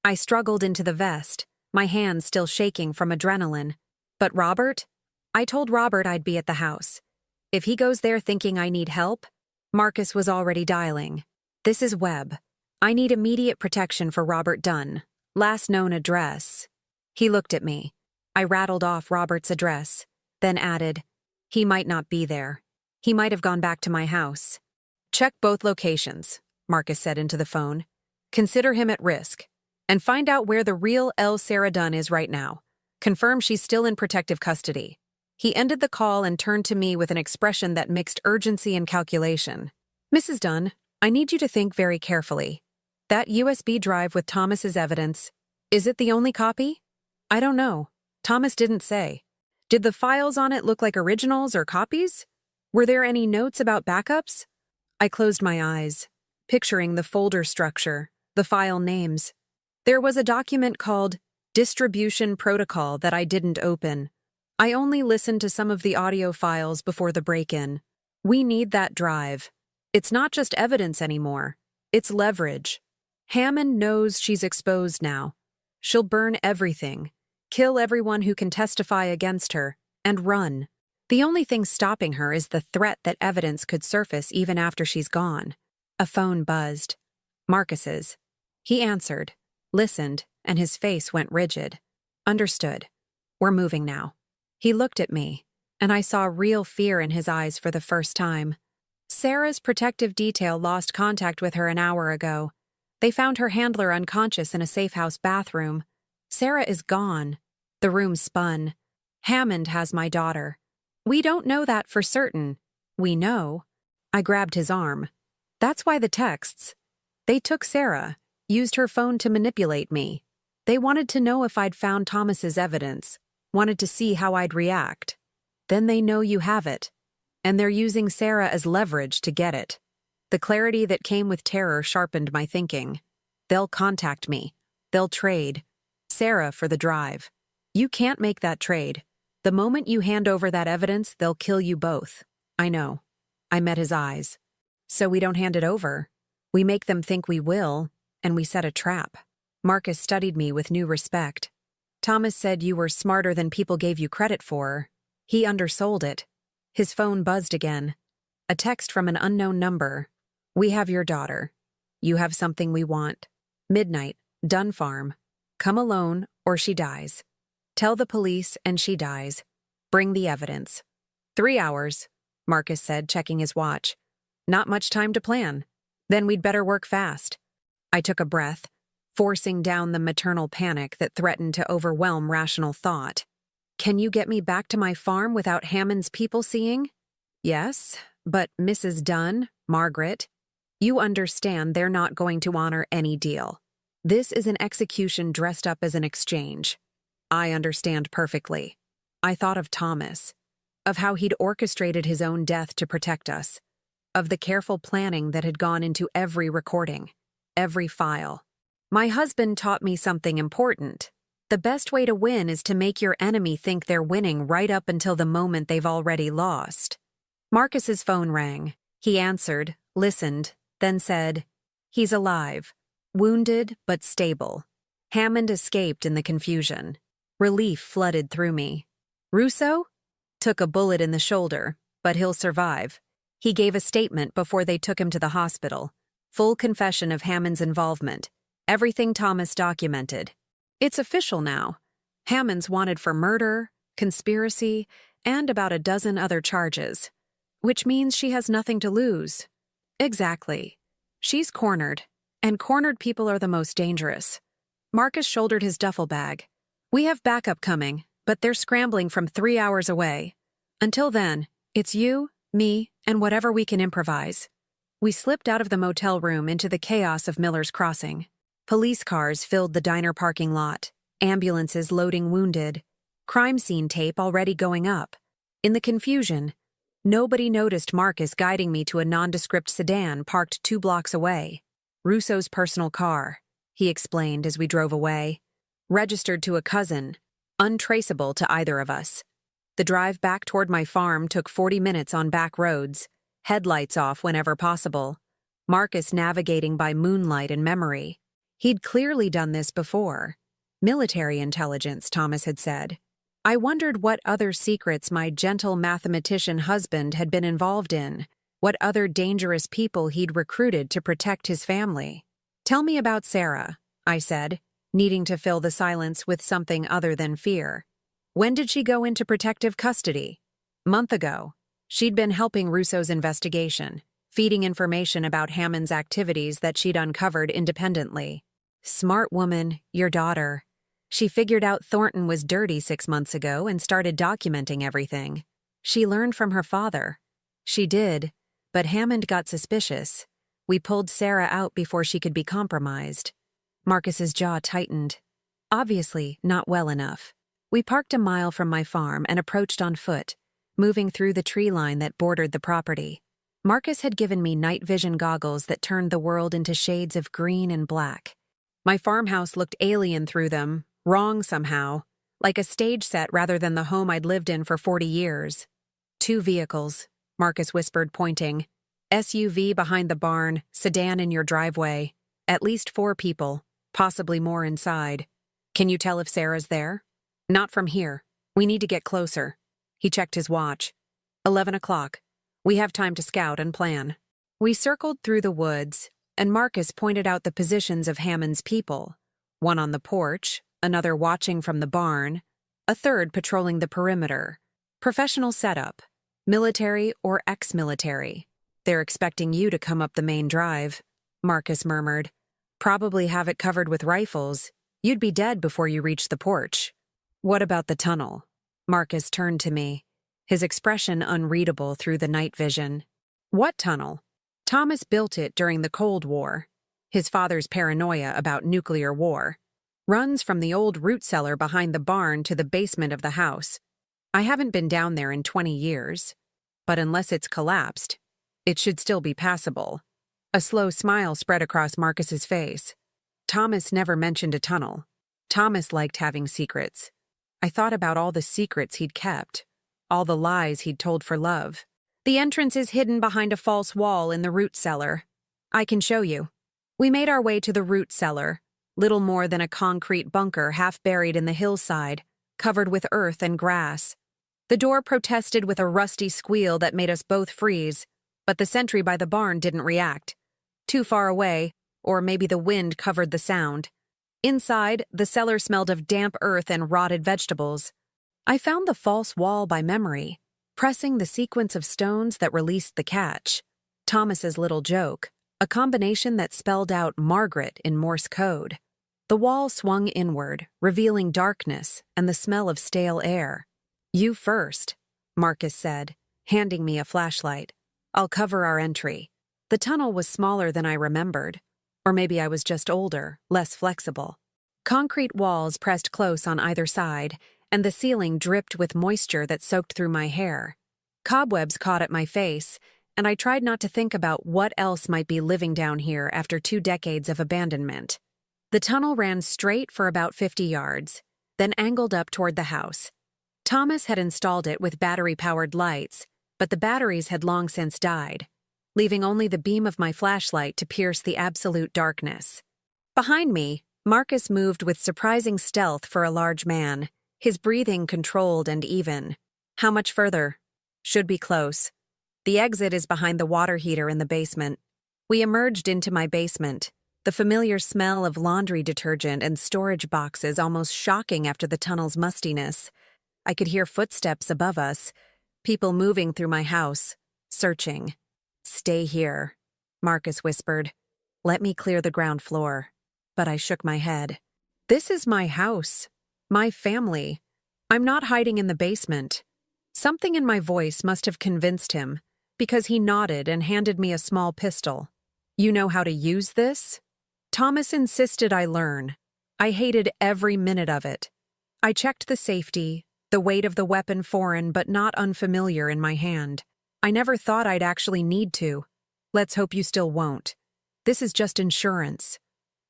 I struggled into the vest, my hands still shaking from adrenaline. But Robert? I told Robert I'd be at the house. If he goes there thinking I need help, Marcus was already dialing. This is Webb. I need immediate protection for Robert Dunn. Last known address. He looked at me. I rattled off Robert's address, then added, he might not be there. He might have gone back to my house. Check both locations, Marcus said into the phone. Consider him at risk. And find out where the real Sarah Dunn is right now. Confirm she's still in protective custody. He ended the call and turned to me with an expression that mixed urgency and calculation. Mrs. Dunn, I need you to think very carefully. That USB drive with Thomas's evidence, is it the only copy? I don't know. Thomas didn't say. Did the files on it look like originals or copies? Were there any notes about backups? I closed my eyes, picturing the folder structure, the file names. There was a document called Distribution Protocol that I didn't open. I only listened to some of the audio files before the break-in. We need that drive. It's not just evidence anymore. It's leverage. Hammond knows she's exposed now. She'll burn everything, kill everyone who can testify against her, and run. The only thing stopping her is the threat that evidence could surface even after she's gone. A phone buzzed. Marcus's. He answered, listened, and his face went rigid. Understood. We're moving now. He looked at me, and I saw real fear in his eyes for the first time. Sarah's protective detail lost contact with her an hour ago. They found her handler unconscious in a safe house bathroom. Sarah is gone. The room spun. Hammond has my daughter. We don't know that for certain. We know. I grabbed his arm. That's why the texts. They took Sarah, used her phone to manipulate me. They wanted to know if I'd found Thomas's evidence, wanted to see how I'd react. Then they know you have it, and they're using Sarah as leverage to get it. The clarity that came with terror sharpened my thinking. They'll contact me. They'll trade. Sarah for the drive. You can't make that trade. The moment you hand over that evidence, they'll kill you both. I know. I met his eyes. So we don't hand it over. We make them think we will, and we set a trap. Marcus studied me with new respect. Thomas said you were smarter than people gave you credit for. He undersold it. His phone buzzed again. A text from an unknown number. We have your daughter. You have something we want. Midnight, Dunn Farm. Come alone or she dies. Tell the police and she dies. Bring the evidence. 3 hours, Marcus said, checking his watch. Not much time to plan. Then we'd better work fast. I took a breath, forcing down the maternal panic that threatened to overwhelm rational thought. Can you get me back to my farm without Hammond's people seeing? Yes, but Mrs. Dunn, Margaret, you understand they're not going to honor any deal. This is an execution dressed up as an exchange. I understand perfectly. I thought of Thomas, of how he'd orchestrated his own death to protect us, of the careful planning that had gone into every recording, every file. My husband taught me something important. The best way to win is to make your enemy think they're winning right up until the moment they've already lost. Marcus's phone rang. He answered, listened, then said, He's alive. Wounded, but stable. Hammond escaped in the confusion. Relief flooded through me. Russo? Took a bullet in the shoulder, but he'll survive. He gave a statement before they took him to the hospital. Full confession of Hammond's involvement. Everything Thomas documented. It's official now. Hammond's wanted for murder, conspiracy, and about a dozen other charges. Which means she has nothing to lose. Exactly. She's cornered, and cornered people are the most dangerous. Marcus shouldered his duffel bag. We have backup coming, but they're scrambling from 3 hours away. Until then, it's you, me, and whatever we can improvise. We slipped out of the motel room into the chaos of Miller's Crossing. Police cars filled the diner parking lot, ambulances loading wounded, crime scene tape already going up. In the confusion, nobody noticed Marcus guiding me to a nondescript sedan parked 2 blocks away. Russo's personal car, he explained as we drove away. Registered to a cousin, untraceable to either of us. The drive back toward my farm took 40 minutes on back roads, headlights off whenever possible. Marcus navigating by moonlight and memory. He'd clearly done this before. Military intelligence, Thomas had said. I wondered what other secrets my gentle mathematician husband had been involved in, what other dangerous people he'd recruited to protect his family. Tell me about Sarah, I said, needing to fill the silence with something other than fear. When did she go into protective custody? Month ago. She'd been helping Russo's investigation, feeding information about Hammond's activities that she'd uncovered independently. Smart woman, your daughter. She figured out Thornton was dirty 6 months ago and started documenting everything. She learned from her father. She did, but Hammond got suspicious. We pulled Sarah out before she could be compromised. Marcus's jaw tightened. Obviously, not well enough. We parked a mile from my farm and approached on foot, moving through the tree line that bordered the property. Marcus had given me night vision goggles that turned the world into shades of green and black. My farmhouse looked alien through them, wrong somehow, like a stage set rather than the home I'd lived in for 40 years. 2 vehicles, Marcus whispered, pointing. SUV behind the barn, sedan in your driveway. At least 4 people, possibly more inside. Can you tell if Sarah's there? Not from here. We need to get closer. He checked his watch. 11 o'clock. We have time to scout and plan. We circled through the woods, and Marcus pointed out the positions of Hammond's people. One on the porch, another watching from the barn, a third patrolling the perimeter. Professional setup. Military or ex-military. They're expecting you to come up the main drive, Marcus murmured. Probably have it covered with rifles. You'd be dead before you reach the porch. What about the tunnel? Marcus turned to me, his expression unreadable through the night vision. What tunnel? Thomas built it during the Cold War. His father's paranoia about nuclear war. Runs from the old root cellar behind the barn to the basement of the house. I haven't been down there in 20 years. But unless it's collapsed, it should still be passable. A slow smile spread across Marcus's face. Thomas never mentioned a tunnel. Thomas liked having secrets. I thought about all the secrets he'd kept, all the lies he'd told for love. The entrance is hidden behind a false wall in the root cellar. I can show you. We made our way to the root cellar, little more than a concrete bunker half buried in the hillside, covered with earth and grass. The door protested with a rusty squeal that made us both freeze, but the sentry by the barn didn't react. Too far away, or maybe the wind covered the sound. Inside, the cellar smelled of damp earth and rotted vegetables. I found the false wall by memory, pressing the sequence of stones that released the catch. Thomas's little joke, a combination that spelled out Margaret in Morse code. The wall swung inward, revealing darkness and the smell of stale air. "You first," Marcus said, handing me a flashlight. "I'll cover our entry." The tunnel was smaller than I remembered. Or maybe I was just older, less flexible. Concrete walls pressed close on either side, and the ceiling dripped with moisture that soaked through my hair. Cobwebs caught at my face, and I tried not to think about what else might be living down here after 2 decades of abandonment. The tunnel ran straight for about 50 yards, then angled up toward the house. Thomas had installed it with battery-powered lights, but the batteries had long since died, leaving only the beam of my flashlight to pierce the absolute darkness. Behind me, Marcus moved with surprising stealth for a large man, his breathing controlled and even. "How much further?" "Should be close. The exit is behind the water heater in the basement." We emerged into my basement, the familiar smell of laundry detergent and storage boxes almost shocking after the tunnel's mustiness. I could hear footsteps above us, people moving through my house, searching. "Stay here," Marcus whispered. "Let me clear the ground floor." But I shook my head. "This is my house, my family. I'm not hiding in the basement." Something in my voice must have convinced him, because he nodded and handed me a small pistol. "You know how to use this?" Thomas insisted I learn. I hated every minute of it. I checked the safety, the weight of the weapon foreign but not unfamiliar in my hand. "I never thought I'd actually need to." "Let's hope you still won't. This is just insurance."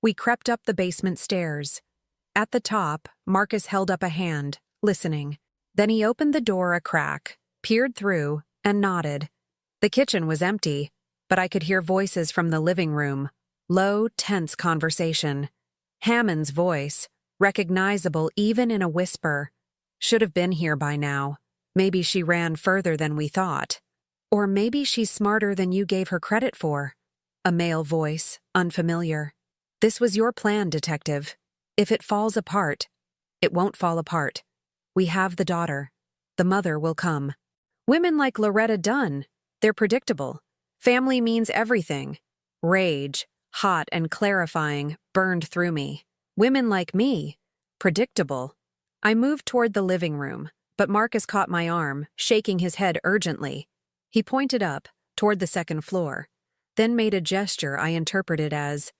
We crept up the basement stairs. At the top, Marcus held up a hand, listening. Then he opened the door a crack, peered through, and nodded. The kitchen was empty, but I could hear voices from the living room. Low, tense conversation. Hammond's voice, recognizable even in a whisper. "Should have been here by now. Maybe she ran further than we thought. Or maybe she's smarter than you gave her credit for." A male voice, unfamiliar. "This was your plan, Detective. If it falls apart, it won't fall apart. We have the daughter. The mother will come." Women like Loretta Dunn, they're predictable. Family means everything. Rage, hot and clarifying, burned through me. Women like me, predictable. I moved toward the living room, but Marcus caught my arm, shaking his head urgently. He pointed up, toward the second floor, then made a gesture I interpreted as,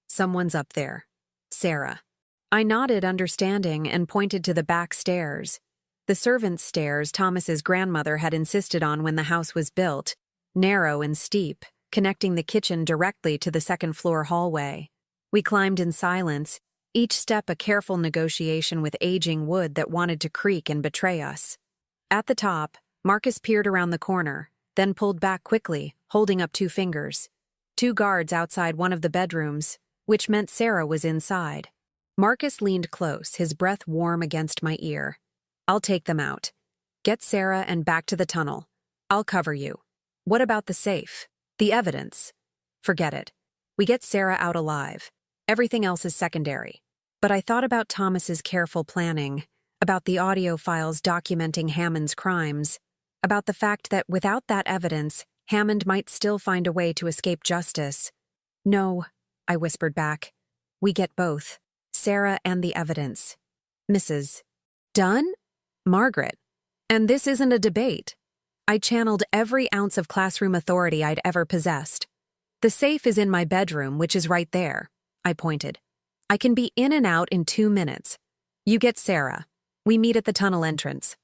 "Someone's up there. Sarah." I nodded, understanding, and pointed to the back stairs. The servants' stairs Thomas's grandmother had insisted on when the house was built, narrow and steep, connecting the kitchen directly to the second-floor hallway. We climbed in silence, each step a careful negotiation with aging wood that wanted to creak and betray us. At the top, Marcus peered around the corner, then pulled back quickly, holding up 2 fingers. 2 guards outside one of the bedrooms, which meant Sarah was inside. Marcus leaned close, his breath warm against my ear. "I'll take them out. Get Sarah and back to the tunnel. I'll cover you. What about the safe? The evidence?" "Forget it. We get Sarah out alive. Everything else is secondary." But I thought about Thomas's careful planning, about the audio files documenting Hammond's crimes, about the fact that without that evidence, Hammond might still find a way to escape justice. "No," I whispered back. "We get both. Sarah and the evidence." "Mrs. Dunn?" "Margaret. And this isn't a debate." I channeled every ounce of classroom authority I'd ever possessed. "The safe is in my bedroom, which is right there," I pointed. "I can be in and out in 2 minutes. You get Sarah. We meet at the tunnel entrance."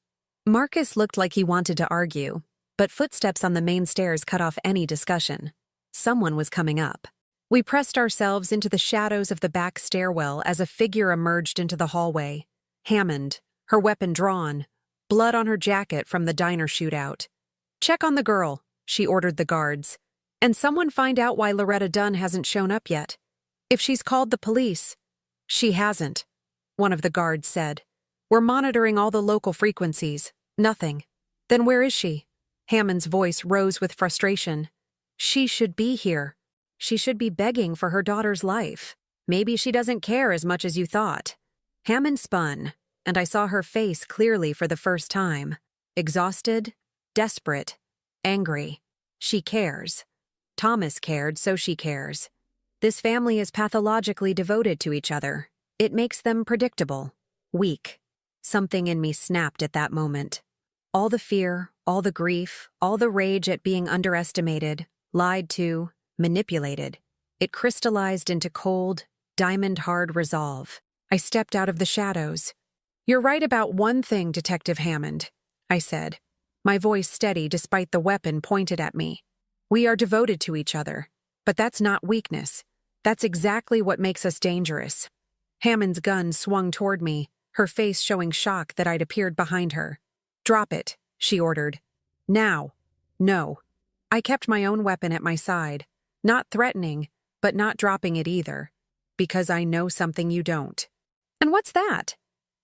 Marcus looked like he wanted to argue, but footsteps on the main stairs cut off any discussion. Someone was coming up. We pressed ourselves into the shadows of the back stairwell as a figure emerged into the hallway. Hammond, her weapon drawn, blood on her jacket from the diner shootout. "Check on the girl," she ordered the guards. "And someone find out why Loretta Dunn hasn't shown up yet. If she's called the police." "She hasn't," one of the guards said. "We're monitoring all the local frequencies. Nothing. Then where is she? Hammond's voice rose with frustration. She should be here. She should be begging for her daughter's life. Maybe she doesn't care as much as you thought. Hammond spun, and I saw her face clearly for the first time. Exhausted, desperate, angry. She cares. Thomas cared, so she cares. This family is pathologically devoted to each other. It makes them predictable, weak. Something in me snapped at that moment. All the fear, all the grief, all the rage at being underestimated, lied to, manipulated. It crystallized into cold, diamond-hard resolve. I stepped out of the shadows. "You're right about one thing, Detective Hammond," I said, my voice steady despite the weapon pointed at me. "We are devoted to each other, but that's not weakness. That's exactly what makes us dangerous." Hammond's gun swung toward me, her face showing shock that I'd appeared behind her. "Drop it," she ordered. "Now." "No." I kept my own weapon at my side, not threatening, but not dropping it either. "Because I know something you don't." "And what's that?"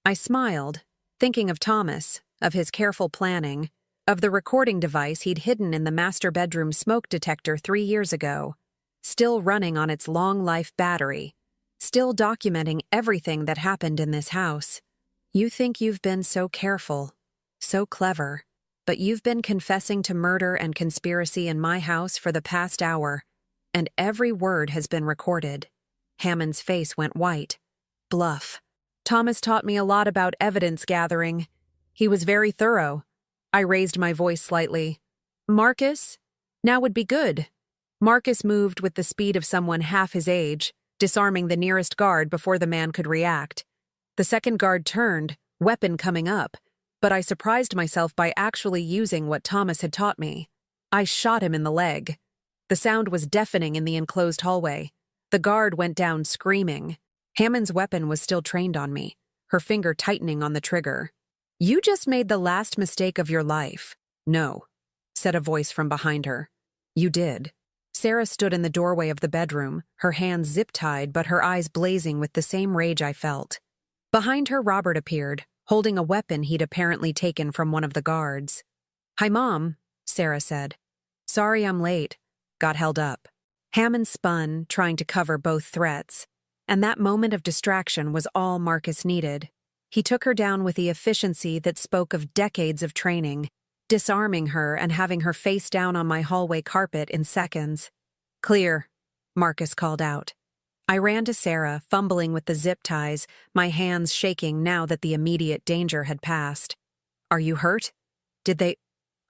I smiled, thinking of Thomas, of his careful planning, of the recording device he'd hidden in the master bedroom smoke detector 3 years ago, still running on its long-life battery, still documenting everything that happened in this house. "You think you've been so careful, so clever, but you've been confessing to murder and conspiracy in my house for the past hour, and every word has been recorded." Hammond's face went white. "Bluff. Thomas taught me a lot about evidence gathering. He was very thorough." I raised my voice slightly. "Marcus? Now would be good." Marcus moved with the speed of someone half his age, disarming the nearest guard before the man could react. The second guard turned, weapon coming up, but I surprised myself by actually using what Thomas had taught me. I shot him in the leg. The sound was deafening in the enclosed hallway. The guard went down screaming. Hammond's weapon was still trained on me, her finger tightening on the trigger. "You just made the last mistake of your life." "No," said a voice from behind her. "You did." Sarah stood in the doorway of the bedroom, her hands zip-tied but her eyes blazing with the same rage I felt. Behind her, Robert appeared, holding a weapon he'd apparently taken from one of the guards. "Hi, Mom," Sarah said. "Sorry I'm late. Got held up." Hammond spun, trying to cover both threats, and that moment of distraction was all Marcus needed. He took her down with the efficiency that spoke of decades of training, disarming her and having her face down on my hallway carpet in seconds. "Clear," Marcus called out. I ran to Sarah, fumbling with the zip ties, my hands shaking now that the immediate danger had passed. "Are you hurt? Did they—"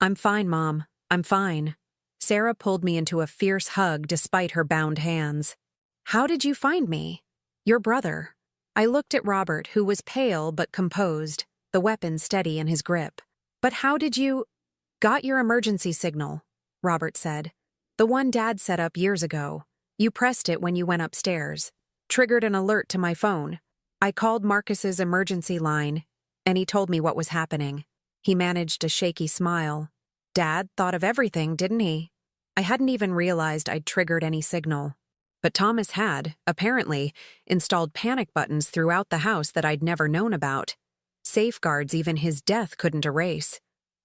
"I'm fine, Mom. I'm fine." Sarah pulled me into a fierce hug despite her bound hands. "How did you find me?" "Your brother." I looked at Robert, who was pale but composed, the weapon steady in his grip. "But how did you—" "Got your emergency signal," Robert said. "The one Dad set up years ago. You pressed it when you went upstairs. Triggered an alert to my phone. I called Marcus's emergency line, and he told me what was happening." He managed a shaky smile. "Dad thought of everything, didn't he?" I hadn't even realized I'd triggered any signal. But Thomas had, apparently, installed panic buttons throughout the house that I'd never known about. Safeguards even his death couldn't erase.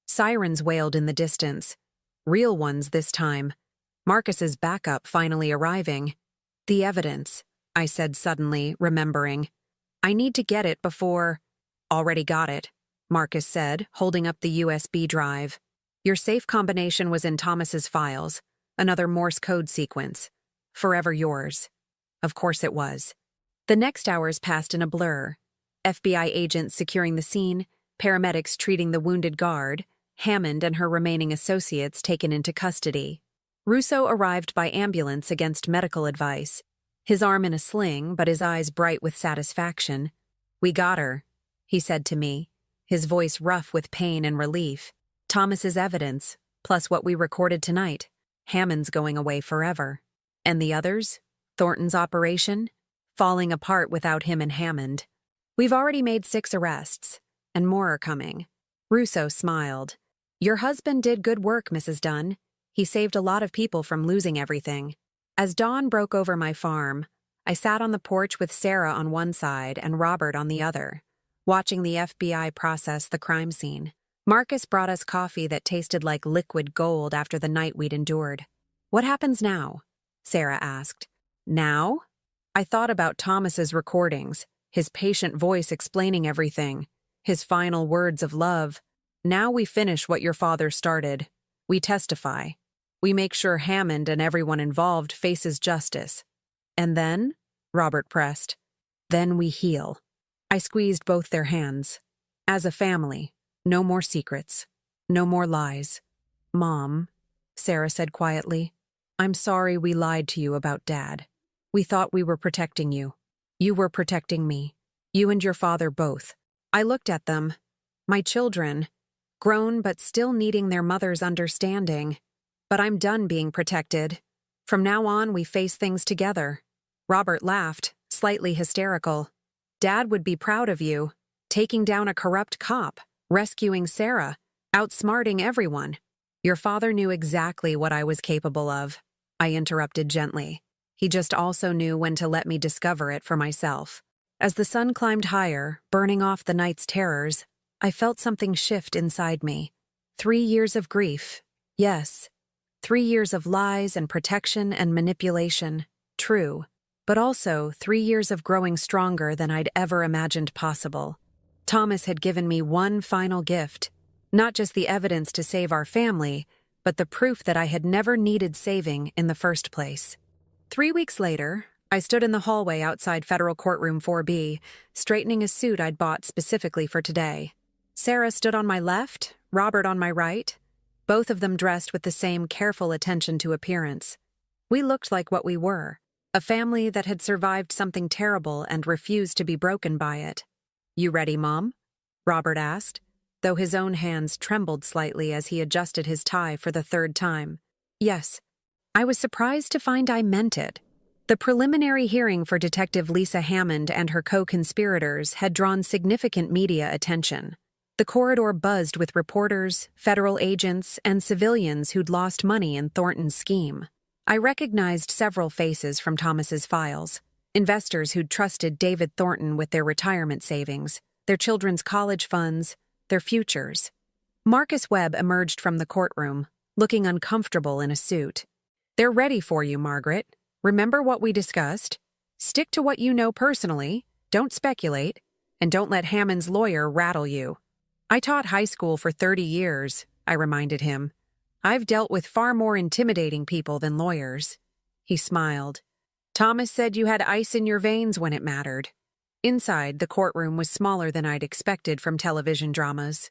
Sirens wailed in the distance. Real ones this time. Marcus's backup finally arriving. "The evidence," I said suddenly, remembering. "I need to get it before—" "Already got it," Marcus said, holding up the USB drive. "Your safe combination was in Thomas's files. Another Morse code sequence. Forever yours." Of course it was. The next hours passed in a blur. FBI agents securing the scene, paramedics treating the wounded guard, Hammond and her remaining associates taken into custody. Russo arrived by ambulance against medical advice, his arm in a sling but his eyes bright with satisfaction. "We got her," he said to me, his voice rough with pain and relief. "Thomas's evidence, plus what we recorded tonight. Hammond's going away forever. And the others? Thornton's operation? Falling apart without him and Hammond. We've already made 6 arrests, and more are coming." Russo smiled. "Your husband did good work, Mrs. Dunn. He saved a lot of people from losing everything." As dawn broke over my farm, I sat on the porch with Sarah on one side and Robert on the other, watching the FBI process the crime scene. Marcus brought us coffee that tasted like liquid gold after the night we'd endured. "What happens now?" Sarah asked. "Now?" I thought about Thomas's recordings, his patient voice explaining everything, his final words of love. "Now we finish what your father started. We testify. We make sure Hammond and everyone involved faces justice. And then?" Robert pressed. "Then we heal." I squeezed both their hands. "As a family, no more secrets. No more lies." "Mom," Sarah said quietly, "I'm sorry we lied to you about Dad. We thought we were protecting you. You were protecting me. You and your father both." I looked at them. My children, grown but still needing their mother's understanding. "But I'm done being protected. From now on, we face things together." Robert laughed, slightly hysterical. "Dad would be proud of you, taking down a corrupt cop, rescuing Sarah, outsmarting everyone." "Your father knew exactly what I was capable of," I interrupted gently. "He just also knew when to let me discover it for myself." As the sun climbed higher, burning off the night's terrors, I felt something shift inside me. 3 years of grief. Yes. 3 years of lies and protection and manipulation. True. But also 3 years of growing stronger than I'd ever imagined possible. Thomas had given me one final gift. Not just the evidence to save our family, but the proof that I had never needed saving in the first place. 3 weeks later, I stood in the hallway outside Federal Courtroom 4B, straightening a suit I'd bought specifically for today. Sarah stood on my left, Robert on my right, both of them dressed with the same careful attention to appearance. We looked like what we were, a family that had survived something terrible and refused to be broken by it. "You ready, Mom?" Robert asked, though his own hands trembled slightly as he adjusted his tie for the 3rd time. "Yes." I was surprised to find I meant it. The preliminary hearing for Detective Lisa Hammond and her co-conspirators had drawn significant media attention. The corridor buzzed with reporters, federal agents, and civilians who'd lost money in Thornton's scheme. I recognized several faces from Thomas's files. Investors who'd trusted David Thornton with their retirement savings, their children's college funds, their futures. Marcus Webb emerged from the courtroom, looking uncomfortable in a suit. "They're ready for you, Margaret. Remember what we discussed? Stick to what you know personally, don't speculate, and don't let Hammond's lawyer rattle you." "I taught high school for 30 years, I reminded him. "I've dealt with far more intimidating people than lawyers." He smiled. "Thomas said you had ice in your veins when it mattered." Inside, the courtroom was smaller than I'd expected from television dramas.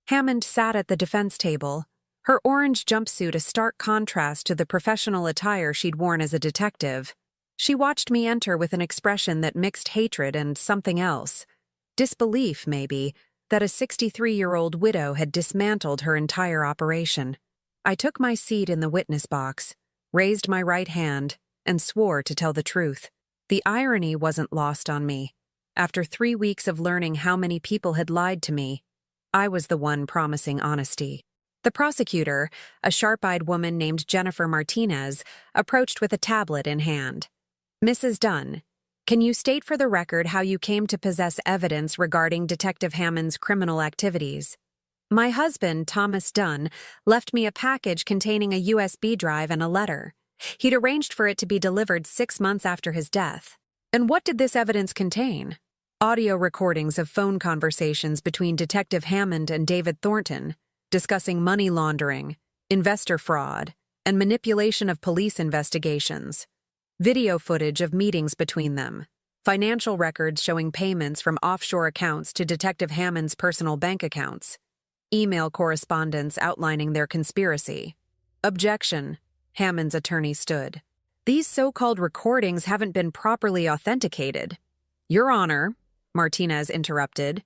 Hammond sat at the defense table, her orange jumpsuit a stark contrast to the professional attire she'd worn as a detective. She watched me enter with an expression that mixed hatred and something else. Disbelief, maybe, that a 63-year-old widow had dismantled her entire operation. I took my seat in the witness box, raised my right hand, and swore to tell the truth. The irony wasn't lost on me. After 3 weeks of learning how many people had lied to me, I was the one promising honesty. The prosecutor, a sharp-eyed woman named Jennifer Martinez, approached with a tablet in hand. "Mrs. Dunn, can you state for the record how you came to possess evidence regarding Detective Hammond's criminal activities?" "My husband, Thomas Dunn, left me a package containing a USB drive and a letter. He'd arranged for it to be delivered 6 months after his death." "And what did this evidence contain?" "Audio recordings of phone conversations between Detective Hammond and David Thornton, discussing money laundering, investor fraud, and manipulation of police investigations. Video footage of meetings between them. Financial records showing payments from offshore accounts to Detective Hammond's personal bank accounts. Email correspondence outlining their conspiracy." "Objection," Hammond's attorney stood. "These so-called recordings haven't been properly authenticated." "Your Honor," Martinez interrupted,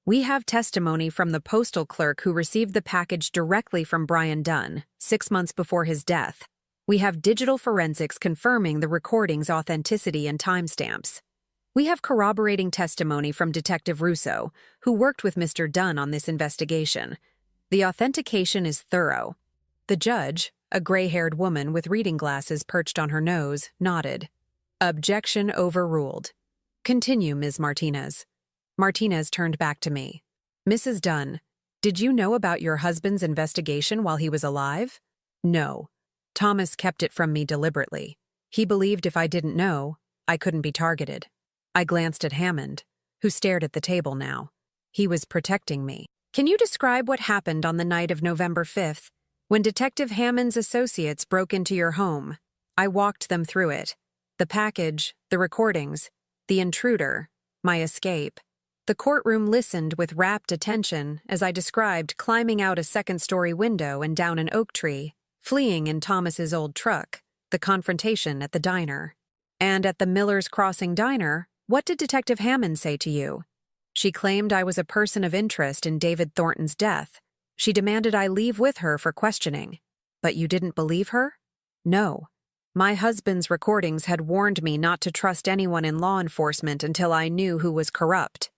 "we have testimony from the postal clerk who received the package directly from Brian Dunn, 6 months before his death. We have digital forensics confirming the recording's authenticity and timestamps. We have corroborating testimony from Detective Russo, who worked with Mr. Dunn on this investigation. The authentication is thorough." The judge, a gray-haired woman with reading glasses perched on her nose, nodded. "Objection overruled. Continue, Ms. Martinez." Martinez turned back to me. "Mrs. Dunn, Did you know about your husband's investigation while he was alive? No. Thomas kept it from me deliberately. He believed if I didn't know, I couldn't be targeted. I glanced at Hammond, who stared at the table now. He was protecting me. Can you describe what happened on the night of November 5th, when Detective Hammond's associates broke into your home? I walked them through it. The package, the recordings, the intruder, my escape. The courtroom listened with rapt attention as I described climbing out a second-story window and down an oak tree, fleeing in Thomas's old truck, the confrontation at the diner. And at the Miller's Crossing diner, what did Detective Hammond say to you? She claimed I was a person of interest in David Thornton's death. She demanded I leave with her for questioning. But you didn't believe her? No. My husband's recordings had warned me not to trust anyone in law enforcement until I knew who was corrupt.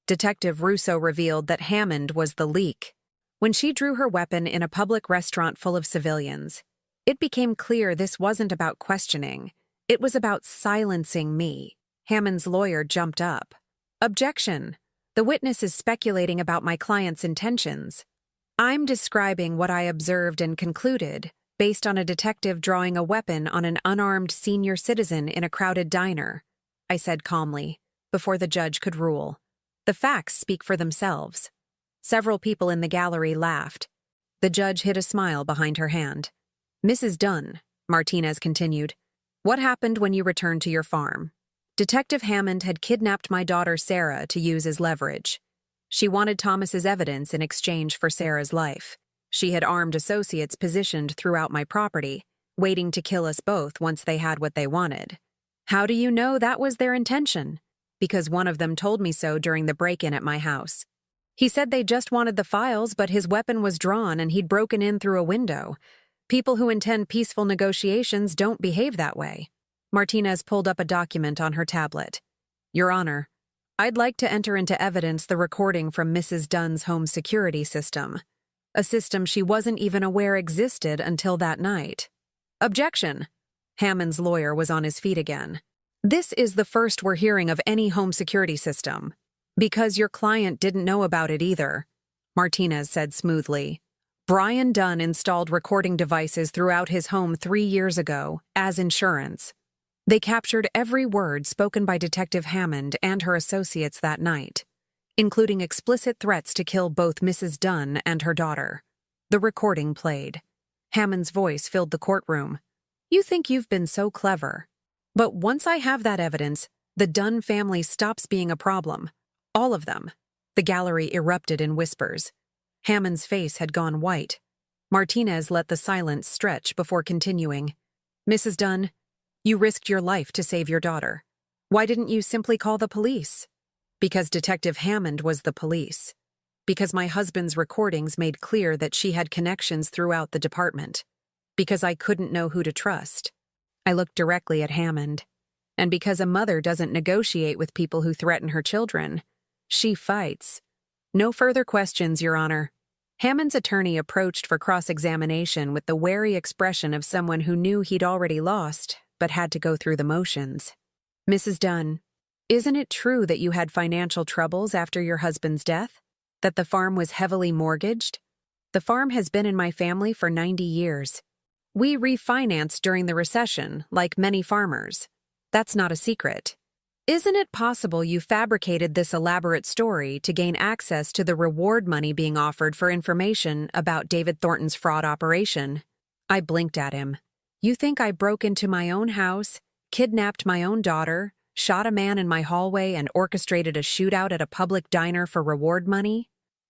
Detective Russo revealed that Hammond was the leak. When she drew her weapon in a public restaurant full of civilians, it became clear this wasn't about questioning. It was about silencing me. Hammond's lawyer jumped up. Objection. The witness is speculating about my client's intentions. I'm describing what I observed and concluded, based on a detective drawing a weapon on an unarmed senior citizen in a crowded diner, I said calmly, before the judge could rule. The facts speak for themselves. Several people in the gallery laughed. The judge hid a smile behind her hand. Mrs. Dunn, Martinez continued, what happened when you returned to your farm? Detective Hammond had kidnapped my daughter Sarah to use as leverage. She wanted Thomas's evidence in exchange for Sarah's life. She had armed associates positioned throughout my property, waiting to kill us both once they had what they wanted. How do you know that was their intention? Because one of them told me so during the break-in at my house. He said they just wanted the files, but his weapon was drawn and he'd broken in through a window. People who intend peaceful negotiations don't behave that way. Martinez pulled up a document on her tablet. Your Honor, I'd like to enter into evidence the recording from Mrs. Dunn's home security system. A system she wasn't even aware existed until that night. Objection. Hammond's lawyer was on his feet again. This is the first we're hearing of any home security system. Because your client didn't know about it either, Martinez said smoothly. Brian Dunn installed recording devices throughout his home 3 years ago, as insurance. They captured every word spoken by Detective Hammond and her associates that night, including explicit threats to kill both Mrs. Dunn and her daughter. The recording played. Hammond's voice filled the courtroom. You think you've been so clever. But once I have that evidence, the Dunn family stops being a problem. All of them. The gallery erupted in whispers. Hammond's face had gone white. Martinez let the silence stretch before continuing. Mrs. Dunn, you risked your life to save your daughter. Why didn't you simply call the police? Because Detective Hammond was the police. Because my husband's recordings made clear that she had connections throughout the department. Because I couldn't know who to trust. I looked directly at Hammond. And because a mother doesn't negotiate with people who threaten her children, she fights. No further questions, Your Honor. Hammond's attorney approached for cross-examination with the wary expression of someone who knew he'd already lost, but had to go through the motions. Mrs. Dunn, isn't it true that you had financial troubles after your husband's death? That the farm was heavily mortgaged? The farm has been in my family for 90 years. We refinanced during the recession, like many farmers. That's not a secret. Isn't it possible you fabricated this elaborate story to gain access to the reward money being offered for information about David Thornton's fraud operation? I blinked at him. You think I broke into my own house, kidnapped my own daughter, shot a man in my hallway, and orchestrated a shootout at a public diner for reward money?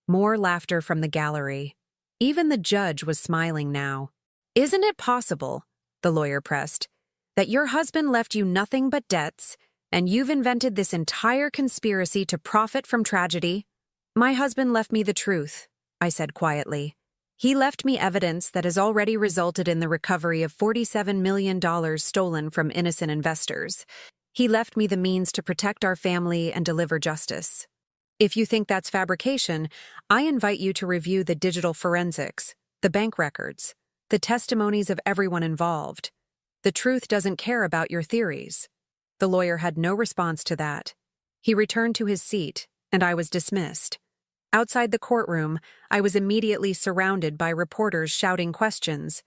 More laughter from the gallery. Even the judge was smiling now. Isn't it possible, the lawyer pressed, that your husband left you nothing but debts, and you've invented this entire conspiracy to profit from tragedy? My husband left me the truth, I said quietly. He left me evidence that has already resulted in the recovery of $47 million stolen from innocent investors. He left me the means to protect our family and deliver justice. If you think that's fabrication, I invite you to review the digital forensics, the bank records, the testimonies of everyone involved. The truth doesn't care about your theories. The lawyer had no response to that. He returned to his seat, and I was dismissed. Outside the courtroom, I was immediately surrounded by reporters shouting questions.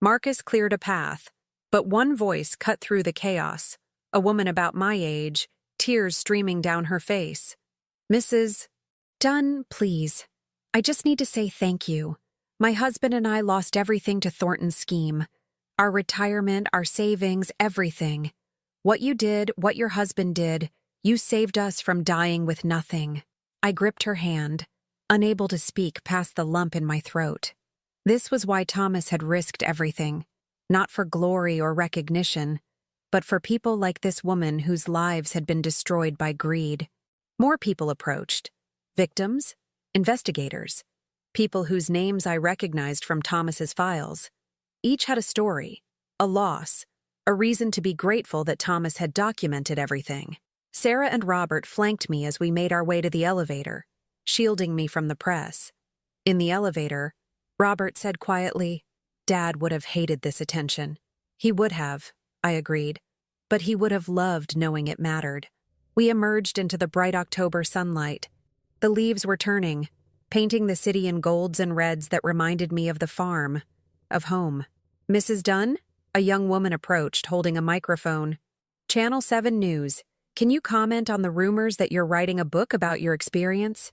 Marcus cleared a path, but one voice cut through the chaos, a woman about my age, tears streaming down her face. "Mrs. Dunn, please. I just need to say thank you. My husband and I lost everything to Thornton's scheme. Our retirement, our savings, everything. What you did, what your husband did, you saved us from dying with nothing." I gripped her hand, unable to speak past the lump in my throat. This was why Thomas had risked everything, not for glory or recognition, but for people like this woman whose lives had been destroyed by greed. More people approached. Victims, investigators, people whose names I recognized from Thomas's files. Each had a story, a loss, a reason to be grateful that Thomas had documented everything. Sarah and Robert flanked me as we made our way to the elevator, shielding me from the press. In the elevator, Robert said quietly, "Dad would have hated this attention." He would have, I agreed, but he would have loved knowing it mattered. We emerged into the bright October sunlight. The leaves were turning, painting the city in golds and reds that reminded me of the farm, of home. "Mrs. Dunn?" A young woman approached, holding a microphone. "Channel 7 News. Can you comment on the rumors that you're writing a book about your experience?"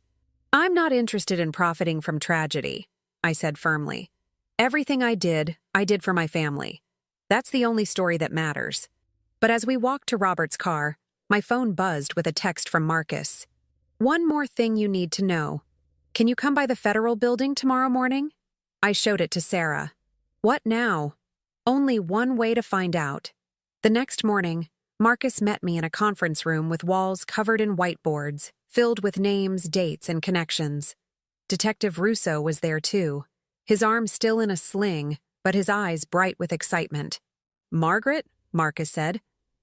"I'm not interested in profiting from tragedy," I said firmly. "Everything I did for my family. That's the only story that matters." But as we walked to Robert's car, my phone buzzed with a text from Marcus. "One more thing you need to know. Can you come by the Federal Building tomorrow morning?" I showed it to Sarah. "What now?" "Only one way to find out." The next morning, Marcus met me in a conference room with walls covered in whiteboards, filled with names, dates, and connections. Detective Russo was there too, his arm still in a sling, but his eyes bright with excitement. "Margaret," Marcus said,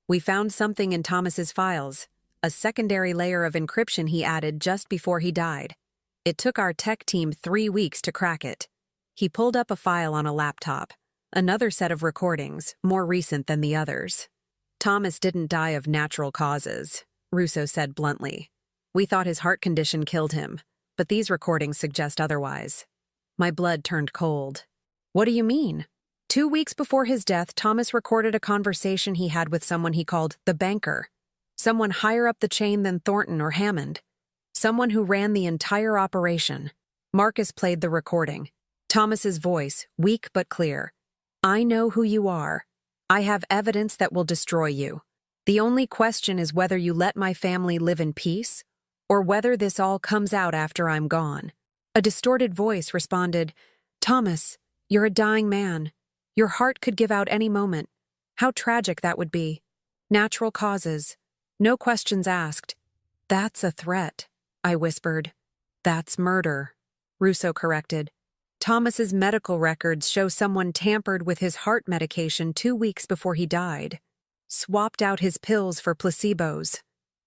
"we found something in Thomas's files, a secondary layer of encryption he added just before he died. It took our tech team 3 weeks to crack it." He pulled up a file on a laptop, another set of recordings, more recent than the others. "Thomas didn't die of natural causes," Russo said bluntly. "We thought his heart condition killed him, but these recordings suggest otherwise." My blood turned cold. "What do you mean?" 2 weeks before his death, Thomas recorded a conversation he had with someone he called the banker, someone higher up the chain than Thornton or Hammond, someone who ran the entire operation. Marcus played the recording. Thomas's voice, weak but clear. "I know who you are. I have evidence that will destroy you. The only question is whether you let my family live in peace, or whether this all comes out after I'm gone." A distorted voice responded, "Thomas, you're a dying man. Your heart could give out any moment. How tragic that would be. Natural causes. No questions asked." "That's a threat," I whispered. "That's murder," Russo corrected. "Thomas's medical records show someone tampered with his heart medication 2 weeks before he died. Swapped out his pills for placebos.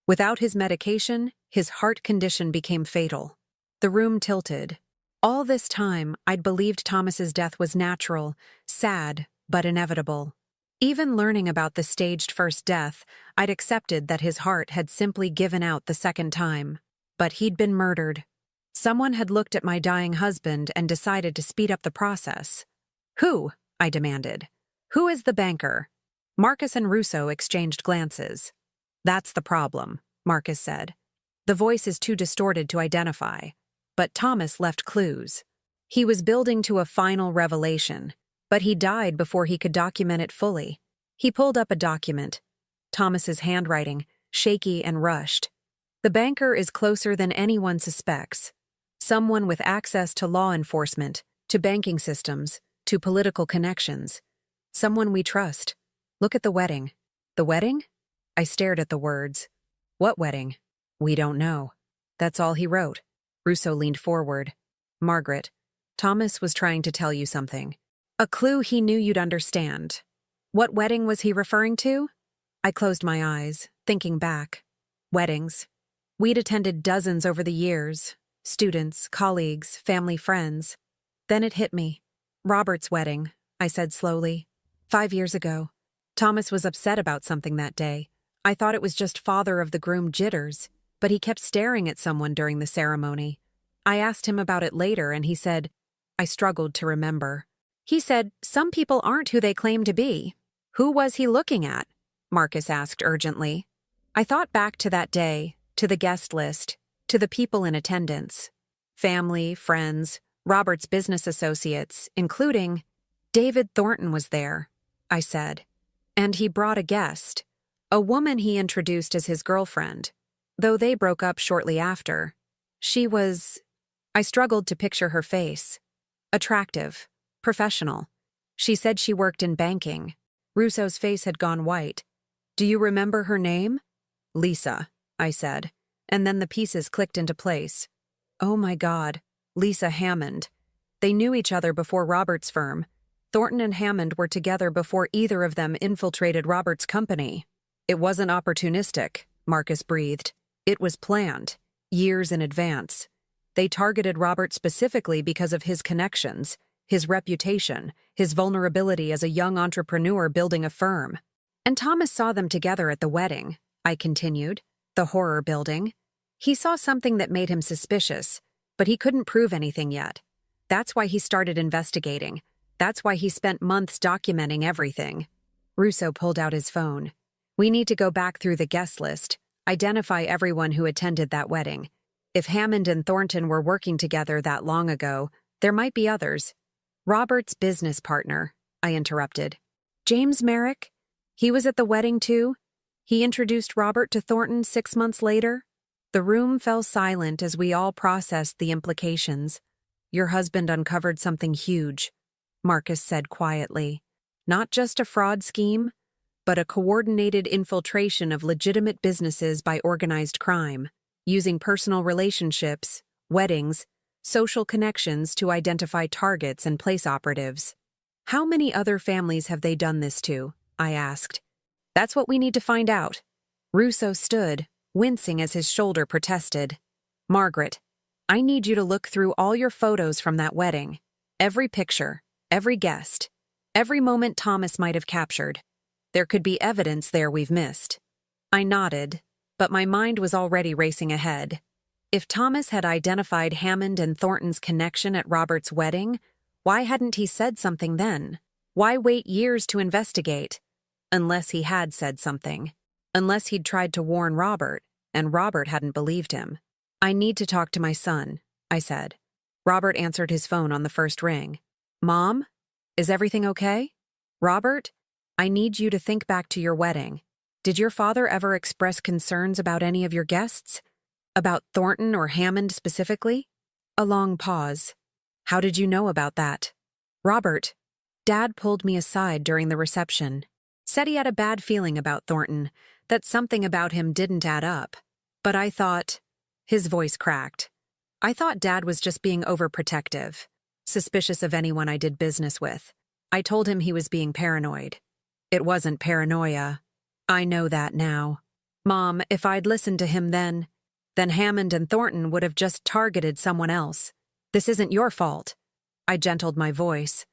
Without his medication, his heart condition became fatal." The room tilted. All this time, I'd believed Thomas's death was natural, sad, but inevitable. Even learning about the staged first death, I'd accepted that his heart had simply given out the second time. But he'd been murdered. Someone had looked at my dying husband and decided to speed up the process. "Who?" I demanded. "Who is the banker?" Marcus and Russo exchanged glances. "That's the problem," Marcus said. "The voice is too distorted to identify. But Thomas left clues. He was building to a final revelation, but he died before he could document it fully." He pulled up a document. Thomas's handwriting, shaky and rushed. "The banker is closer than anyone suspects. Someone with access to law enforcement, to banking systems, to political connections. Someone we trust. Look at the wedding." "The wedding?" I stared at the words. "What wedding?" "We don't know." That's all he wrote. Russo leaned forward. "Margaret, Thomas was trying to tell you something. A clue he knew you'd understand." "What wedding was he referring to?" I closed my eyes, thinking back. Weddings. We'd attended dozens over the years. Students, colleagues, family, friends. Then it hit me. "Robert's wedding," I said slowly. 5 years ago. Thomas was upset about something that day. I thought it was just father of the groom jitters, but he kept staring at someone during the ceremony. I asked him about it later and he said, I struggled to remember. He said, some people aren't who they claim to be. Who was he looking at? Marcus asked urgently. I thought back to that day, to the guest list, to the people in attendance. Family, friends, Robert's business associates, including David Thornton was there, I said. And he brought a guest, a woman he introduced as his girlfriend, though they broke up shortly after. She was… I struggled to picture her face. Attractive, professional. She said she worked in banking. Russo's face had gone white. Do you remember her name? Lisa, I said, and then the pieces clicked into place. Oh my God, Lisa Hammond. They knew each other before Robert's firm. Thornton and Hammond were together before either of them infiltrated Robert's company. It wasn't opportunistic, Marcus breathed. It was planned, years in advance. They targeted Robert specifically because of his connections, his reputation, his vulnerability as a young entrepreneur building a firm. And Thomas saw them together at the wedding, I continued, the horror building. He saw something that made him suspicious, but he couldn't prove anything yet. That's why he started investigating. That's why he spent months documenting everything. Russo pulled out his phone. We need to go back through the guest list, identify everyone who attended that wedding. If Hammond and Thornton were working together that long ago, there might be others. Robert's business partner, I interrupted. James Merrick? He was at the wedding too? He introduced Robert to Thornton 6 months later? The room fell silent as we all processed the implications. Your husband uncovered something huge, Marcus said quietly. Not just a fraud scheme, but a coordinated infiltration of legitimate businesses by organized crime, using personal relationships, weddings, social connections to identify targets and place operatives. How many other families have they done this to? I asked. That's what we need to find out. Russo stood, wincing as his shoulder protested. Margaret, I need you to look through all your photos from that wedding. Every picture, every guest, every moment Thomas might have captured. There could be evidence there we've missed. I nodded, but my mind was already racing ahead. If Thomas had identified Hammond and Thornton's connection at Robert's wedding, why hadn't he said something then? Why wait years to investigate? Unless he had said something. Unless he'd tried to warn Robert, and Robert hadn't believed him. I need to talk to my son, I said. Robert answered his phone on the first ring. Mom? Is everything okay? Robert? I need you to think back to your wedding. Did your father ever express concerns about any of your guests? About Thornton or Hammond specifically? A long pause. How did you know about that? Robert. Dad pulled me aside during the reception. Said he had a bad feeling about Thornton, that something about him didn't add up. But I thought… His voice cracked. I thought Dad was just being overprotective, suspicious of anyone I did business with. I told him he was being paranoid. It wasn't paranoia. I know that now. Mom, if I'd listened to him then Hammond and Thornton would have just targeted someone else. This isn't your fault. I gentled my voice.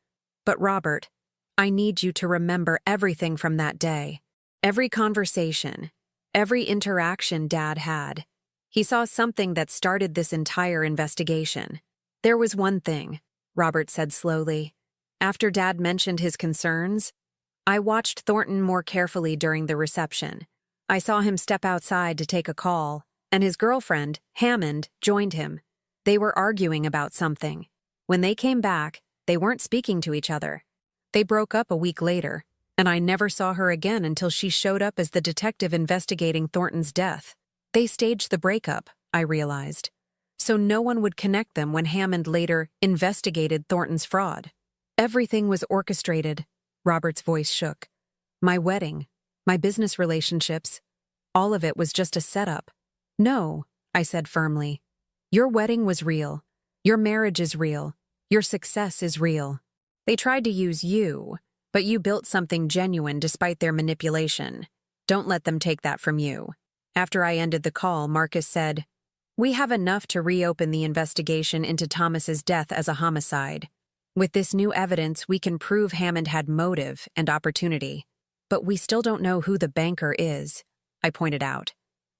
But Robert, I need you to remember everything from that day. Every conversation, every interaction Dad had. He saw something that started this entire investigation. There was one thing, Robert said slowly. After Dad mentioned his concerns, I watched Thornton more carefully during the reception. I saw him step outside to take a call, and his girlfriend, Hammond, joined him. They were arguing about something. When they came back, they weren't speaking to each other. They broke up a week later, and I never saw her again until she showed up as the detective investigating Thornton's death. They staged the breakup, I realized, so no one would connect them when Hammond later investigated Thornton's fraud. Everything was orchestrated. Robert's voice shook. My wedding, my business relationships, all of it was just a setup. No, I said firmly. Your wedding was real. Your marriage is real. Your success is real. They tried to use you, but you built something genuine despite their manipulation. Don't let them take that from you. After I ended the call, Marcus said, We have enough to reopen the investigation into Thomas's death as a homicide. With this new evidence, we can prove Hammond had motive and opportunity. But we still don't know who the banker is, I pointed out.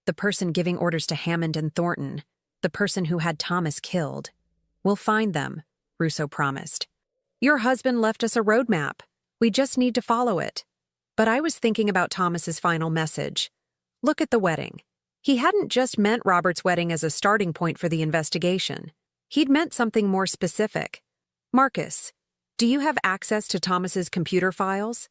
The person giving orders to Hammond and Thornton. the person who had Thomas killed. We'll find them, Russo promised. Your husband left us a roadmap. We just need to follow it. But I was thinking about Thomas's final message. Look at the wedding. He hadn't just meant Robert's wedding as a starting point for the investigation. He'd meant something more specific. Marcus, do you have access to Thomas's computer files?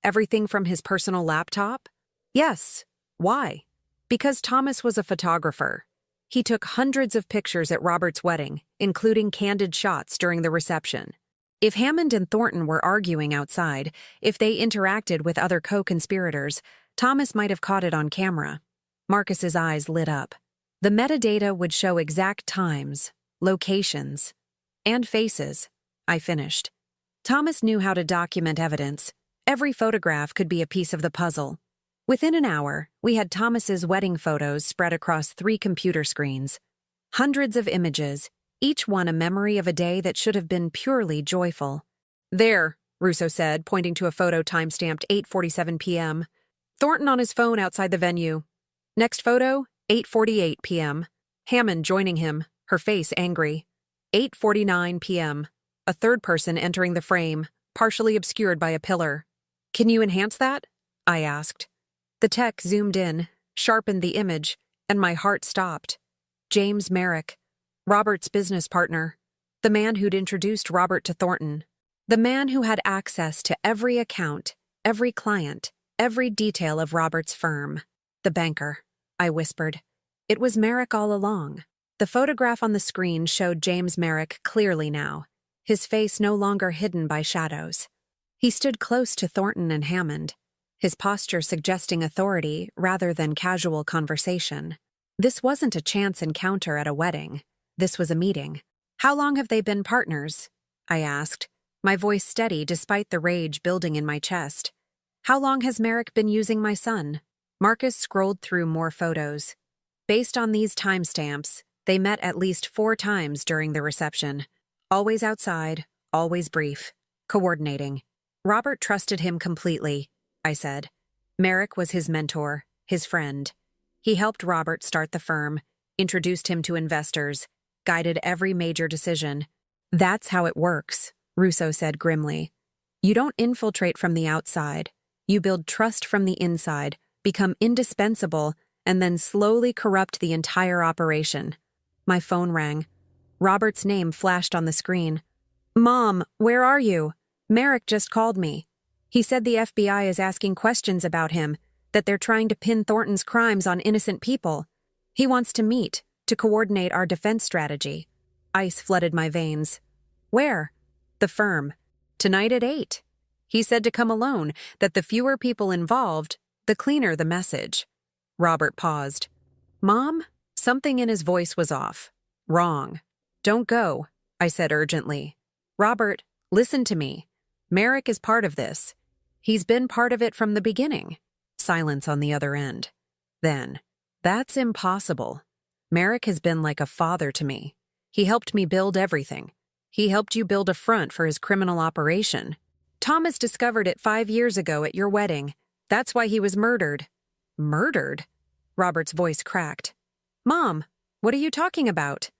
Everything from his personal laptop? Yes. Why? Because Thomas was a photographer. He took hundreds of pictures at Robert's wedding, including candid shots during the reception. If Hammond and Thornton were arguing outside, if they interacted with other co-conspirators, Thomas might have caught it on camera. Marcus's eyes lit up. The metadata would show exact times, locations, and faces. I finished. Thomas knew how to document evidence. Every photograph could be a piece of the puzzle. Within an hour, we had Thomas's wedding photos spread across 3 computer screens. Hundreds of images, each one a memory of a day that should have been purely joyful. There, Russo said, pointing to a photo timestamped 8:47 p.m. Thornton on his phone outside the venue. Next photo, 8:48 p.m. Hammond joining him, her face angry. 8:49 p.m. A third person entering the frame, partially obscured by a pillar. Can you enhance that? I asked. The tech zoomed in, sharpened the image, and my heart stopped. James Merrick, Robert's business partner, the man who'd introduced Robert to Thornton, the man who had access to every account, every client, every detail of Robert's firm. The banker, I whispered. It was Merrick all along. The photograph on the screen showed James Merrick clearly now, his face no longer hidden by shadows. He stood close to Thornton and Hammond, his posture suggesting authority rather than casual conversation. This wasn't a chance encounter at a wedding. This was a meeting. How long have they been partners? I asked, my voice steady despite the rage building in my chest. How long has Merrick been using my son? Marcus scrolled through more photos. Based on these timestamps, they met at least 4 times during the reception. Always outside, always brief, coordinating. Robert trusted him completely, I said. Merrick was his mentor, his friend. He helped Robert start the firm, introduced him to investors, guided every major decision. That's how it works, Russo said grimly. You don't infiltrate from the outside. You build trust from the inside, become indispensable, and then slowly corrupt the entire operation. My phone rang. Robert's name flashed on the screen. Mom, where are you? Merrick just called me. He said the FBI is asking questions about him, that they're trying to pin Thornton's crimes on innocent people. He wants to meet, to coordinate our defense strategy. Ice flooded my veins. Where? The firm. Tonight at 8. He said to come alone, that the fewer people involved, the cleaner the message. Robert paused. Mom? Something in his voice was off. Wrong. Don't go, I said urgently. Robert, listen to me. Merrick is part of this. He's been part of it from the beginning. Silence on the other end. Then, that's impossible. Merrick has been like a father to me. He helped me build everything. He helped you build a front for his criminal operation. Thomas discovered it 5 years ago at your wedding. That's why he was murdered. Murdered? Robert's voice cracked. Mom, what are you talking about?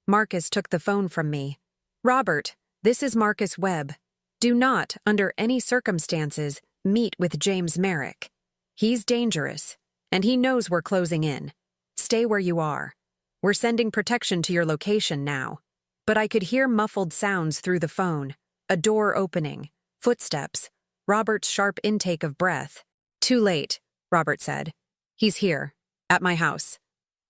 Marcus took the phone from me. Robert, this is Marcus Webb. Do not, under any circumstances, meet with James Merrick. He's dangerous, and he knows we're closing in. Stay where you are. We're sending protection to your location now. But I could hear muffled sounds through the phone, a door opening, footsteps, Robert's sharp intake of breath. Too late, Robert said. He's here, at my house.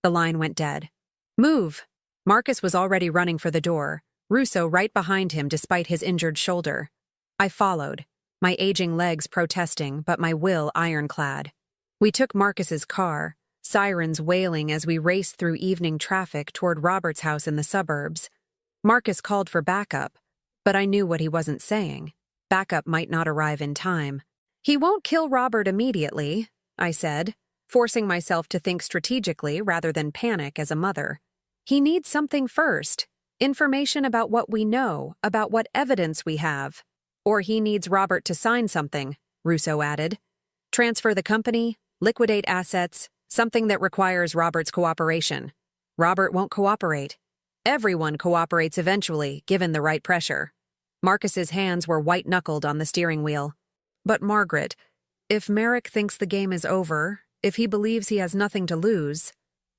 The line went dead. Move! Marcus was already running for the door, Russo right behind him despite his injured shoulder. I followed, my aging legs protesting, but my will ironclad. We took Marcus's car, sirens wailing as we raced through evening traffic toward Robert's house in the suburbs. Marcus called for backup, but I knew what he wasn't saying. Backup might not arrive in time. He won't kill Robert immediately, I said, forcing myself to think strategically rather than panic as a mother. He needs something first, information about what we know, about what evidence we have. Or he needs Robert to sign something, Russo added. Transfer the company, liquidate assets, something that requires Robert's cooperation. Robert won't cooperate. Everyone cooperates eventually, given the right pressure. Marcus's hands were white-knuckled on the steering wheel. But Margaret, if Merrick thinks the game is over, if he believes he has nothing to lose,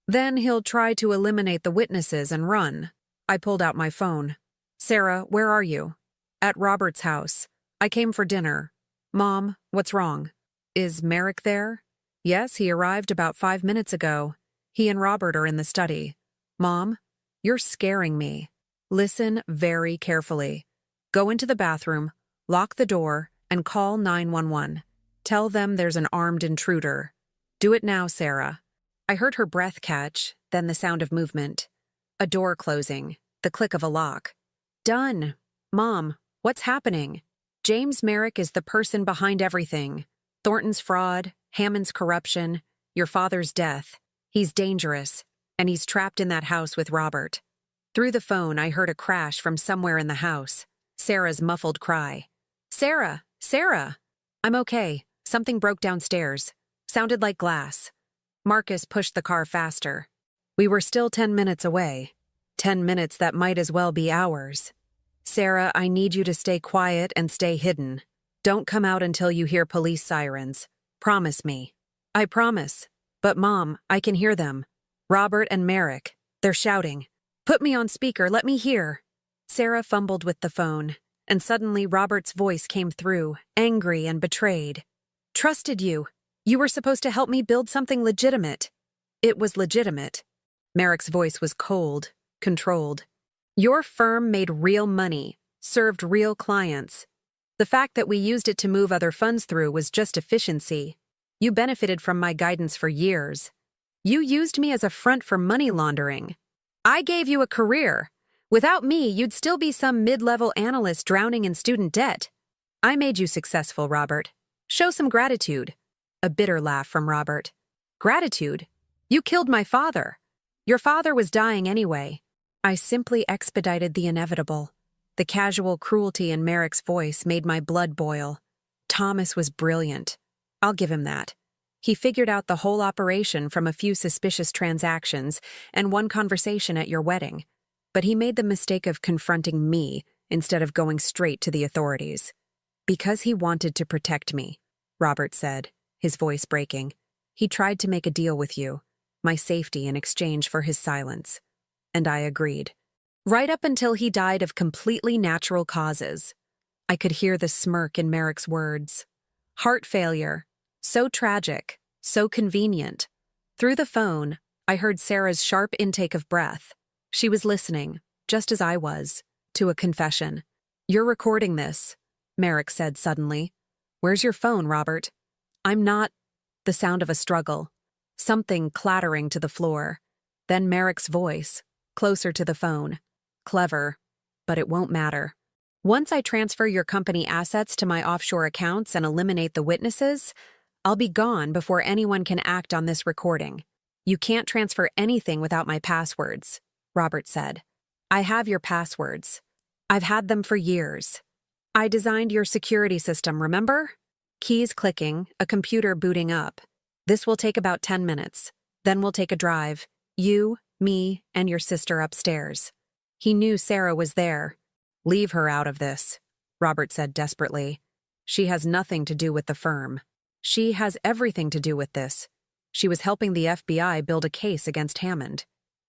then he'll try to eliminate the witnesses and run. I pulled out my phone. Sarah, where are you? At Robert's house. I came for dinner. Mom, what's wrong? Is Merrick there? Yes, he arrived about 5 minutes ago. He and Robert are in the study. Mom, you're scaring me. Listen very carefully. Go into the bathroom, lock the door, and call 911. Tell them there's an armed intruder. Do it now, Sarah. I heard her breath catch, then the sound of movement. A door closing, the click of a lock. Done. Mom, what's happening? James Merrick is the person behind everything. Thornton's fraud, Hammond's corruption, your father's death. He's dangerous, and he's trapped in that house with Robert. Through the phone, I heard a crash from somewhere in the house. Sarah's muffled cry. Sarah! Sarah! I'm okay. Something broke downstairs. Sounded like glass. Marcus pushed the car faster. We were still 10 minutes away. 10 minutes that might as well be hours. Sarah, I need you to stay quiet and stay hidden. Don't come out until you hear police sirens. Promise me. I promise. But Mom, I can hear them. Robert and Merrick. They're shouting. Put me on speaker, let me hear. Sarah fumbled with the phone, and suddenly Robert's voice came through, angry and betrayed. Trusted you. You were supposed to help me build something legitimate. It was legitimate. Merrick's voice was cold, controlled. Your firm made real money, served real clients. The fact that we used it to move other funds through was just efficiency. You benefited from my guidance for years. You used me as a front for money laundering. I gave you a career. Without me, you'd still be some mid-level analyst drowning in student debt. I made you successful, Robert. Show some gratitude. A bitter laugh from Robert. Gratitude? You killed my father. Your father was dying anyway. I simply expedited the inevitable. The casual cruelty in Merrick's voice made my blood boil. Thomas was brilliant. I'll give him that. He figured out the whole operation from a few suspicious transactions and one conversation at your wedding. But he made the mistake of confronting me instead of going straight to the authorities. Because he wanted to protect me, Robert said, his voice breaking. He tried to make a deal with you, my safety in exchange for his silence. And I agreed. Right up until he died of completely natural causes. I could hear the smirk in Merrick's words. Heart failure. So tragic, so convenient. Through the phone, I heard Sarah's sharp intake of breath. She was listening, just as I was, to a confession. You're recording this, Merrick said suddenly. Where's your phone, Robert? I'm not. The sound of a struggle. Something clattering to the floor. Then Merrick's voice, closer to the phone. Clever, but it won't matter. Once I transfer your company assets to my offshore accounts and eliminate the witnesses, I'll be gone before anyone can act on this recording. You can't transfer anything without my passwords, Robert said. I have your passwords. I've had them for years. I designed your security system, remember? Keys clicking, a computer booting up. This will take about 10 minutes. Then we'll take a drive. You, me, and your sister upstairs. He knew Sarah was there. Leave her out of this, Robert said desperately. She has nothing to do with the firm. She has everything to do with this. She was helping the FBI build a case against Hammond.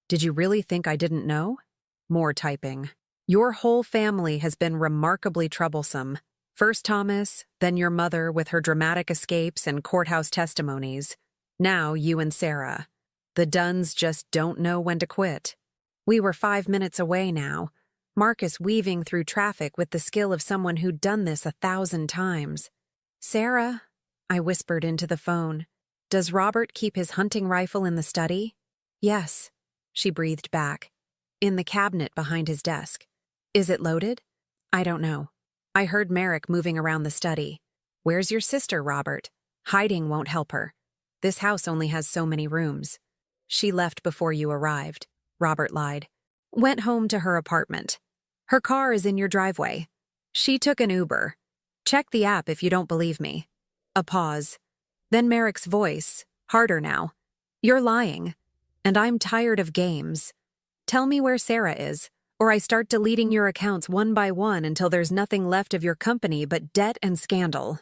Did you really think I didn't know? More typing. Your whole family has been remarkably troublesome. First Thomas, then your mother with her dramatic escapes and courthouse testimonies. Now you and Sarah. The Dunns just don't know when to quit. We were 5 minutes away now. Marcus weaving through traffic with the skill of someone who'd done this 1,000 times. Sarah, I whispered into the phone. Does Robert keep his hunting rifle in the study? Yes, she breathed back. In the cabinet behind his desk. Is it loaded? I don't know. I heard Merrick moving around the study. Where's your sister, Robert? Hiding won't help her. This house only has so many rooms. She left before you arrived, Robert lied. Went home to her apartment. Her car is in your driveway. She took an Uber. Check the app if you don't believe me. A pause. Then Merrick's voice, harder now. You're lying. And I'm tired of games. Tell me where Sarah is, or I start deleting your accounts one by one until there's nothing left of your company but debt and scandal.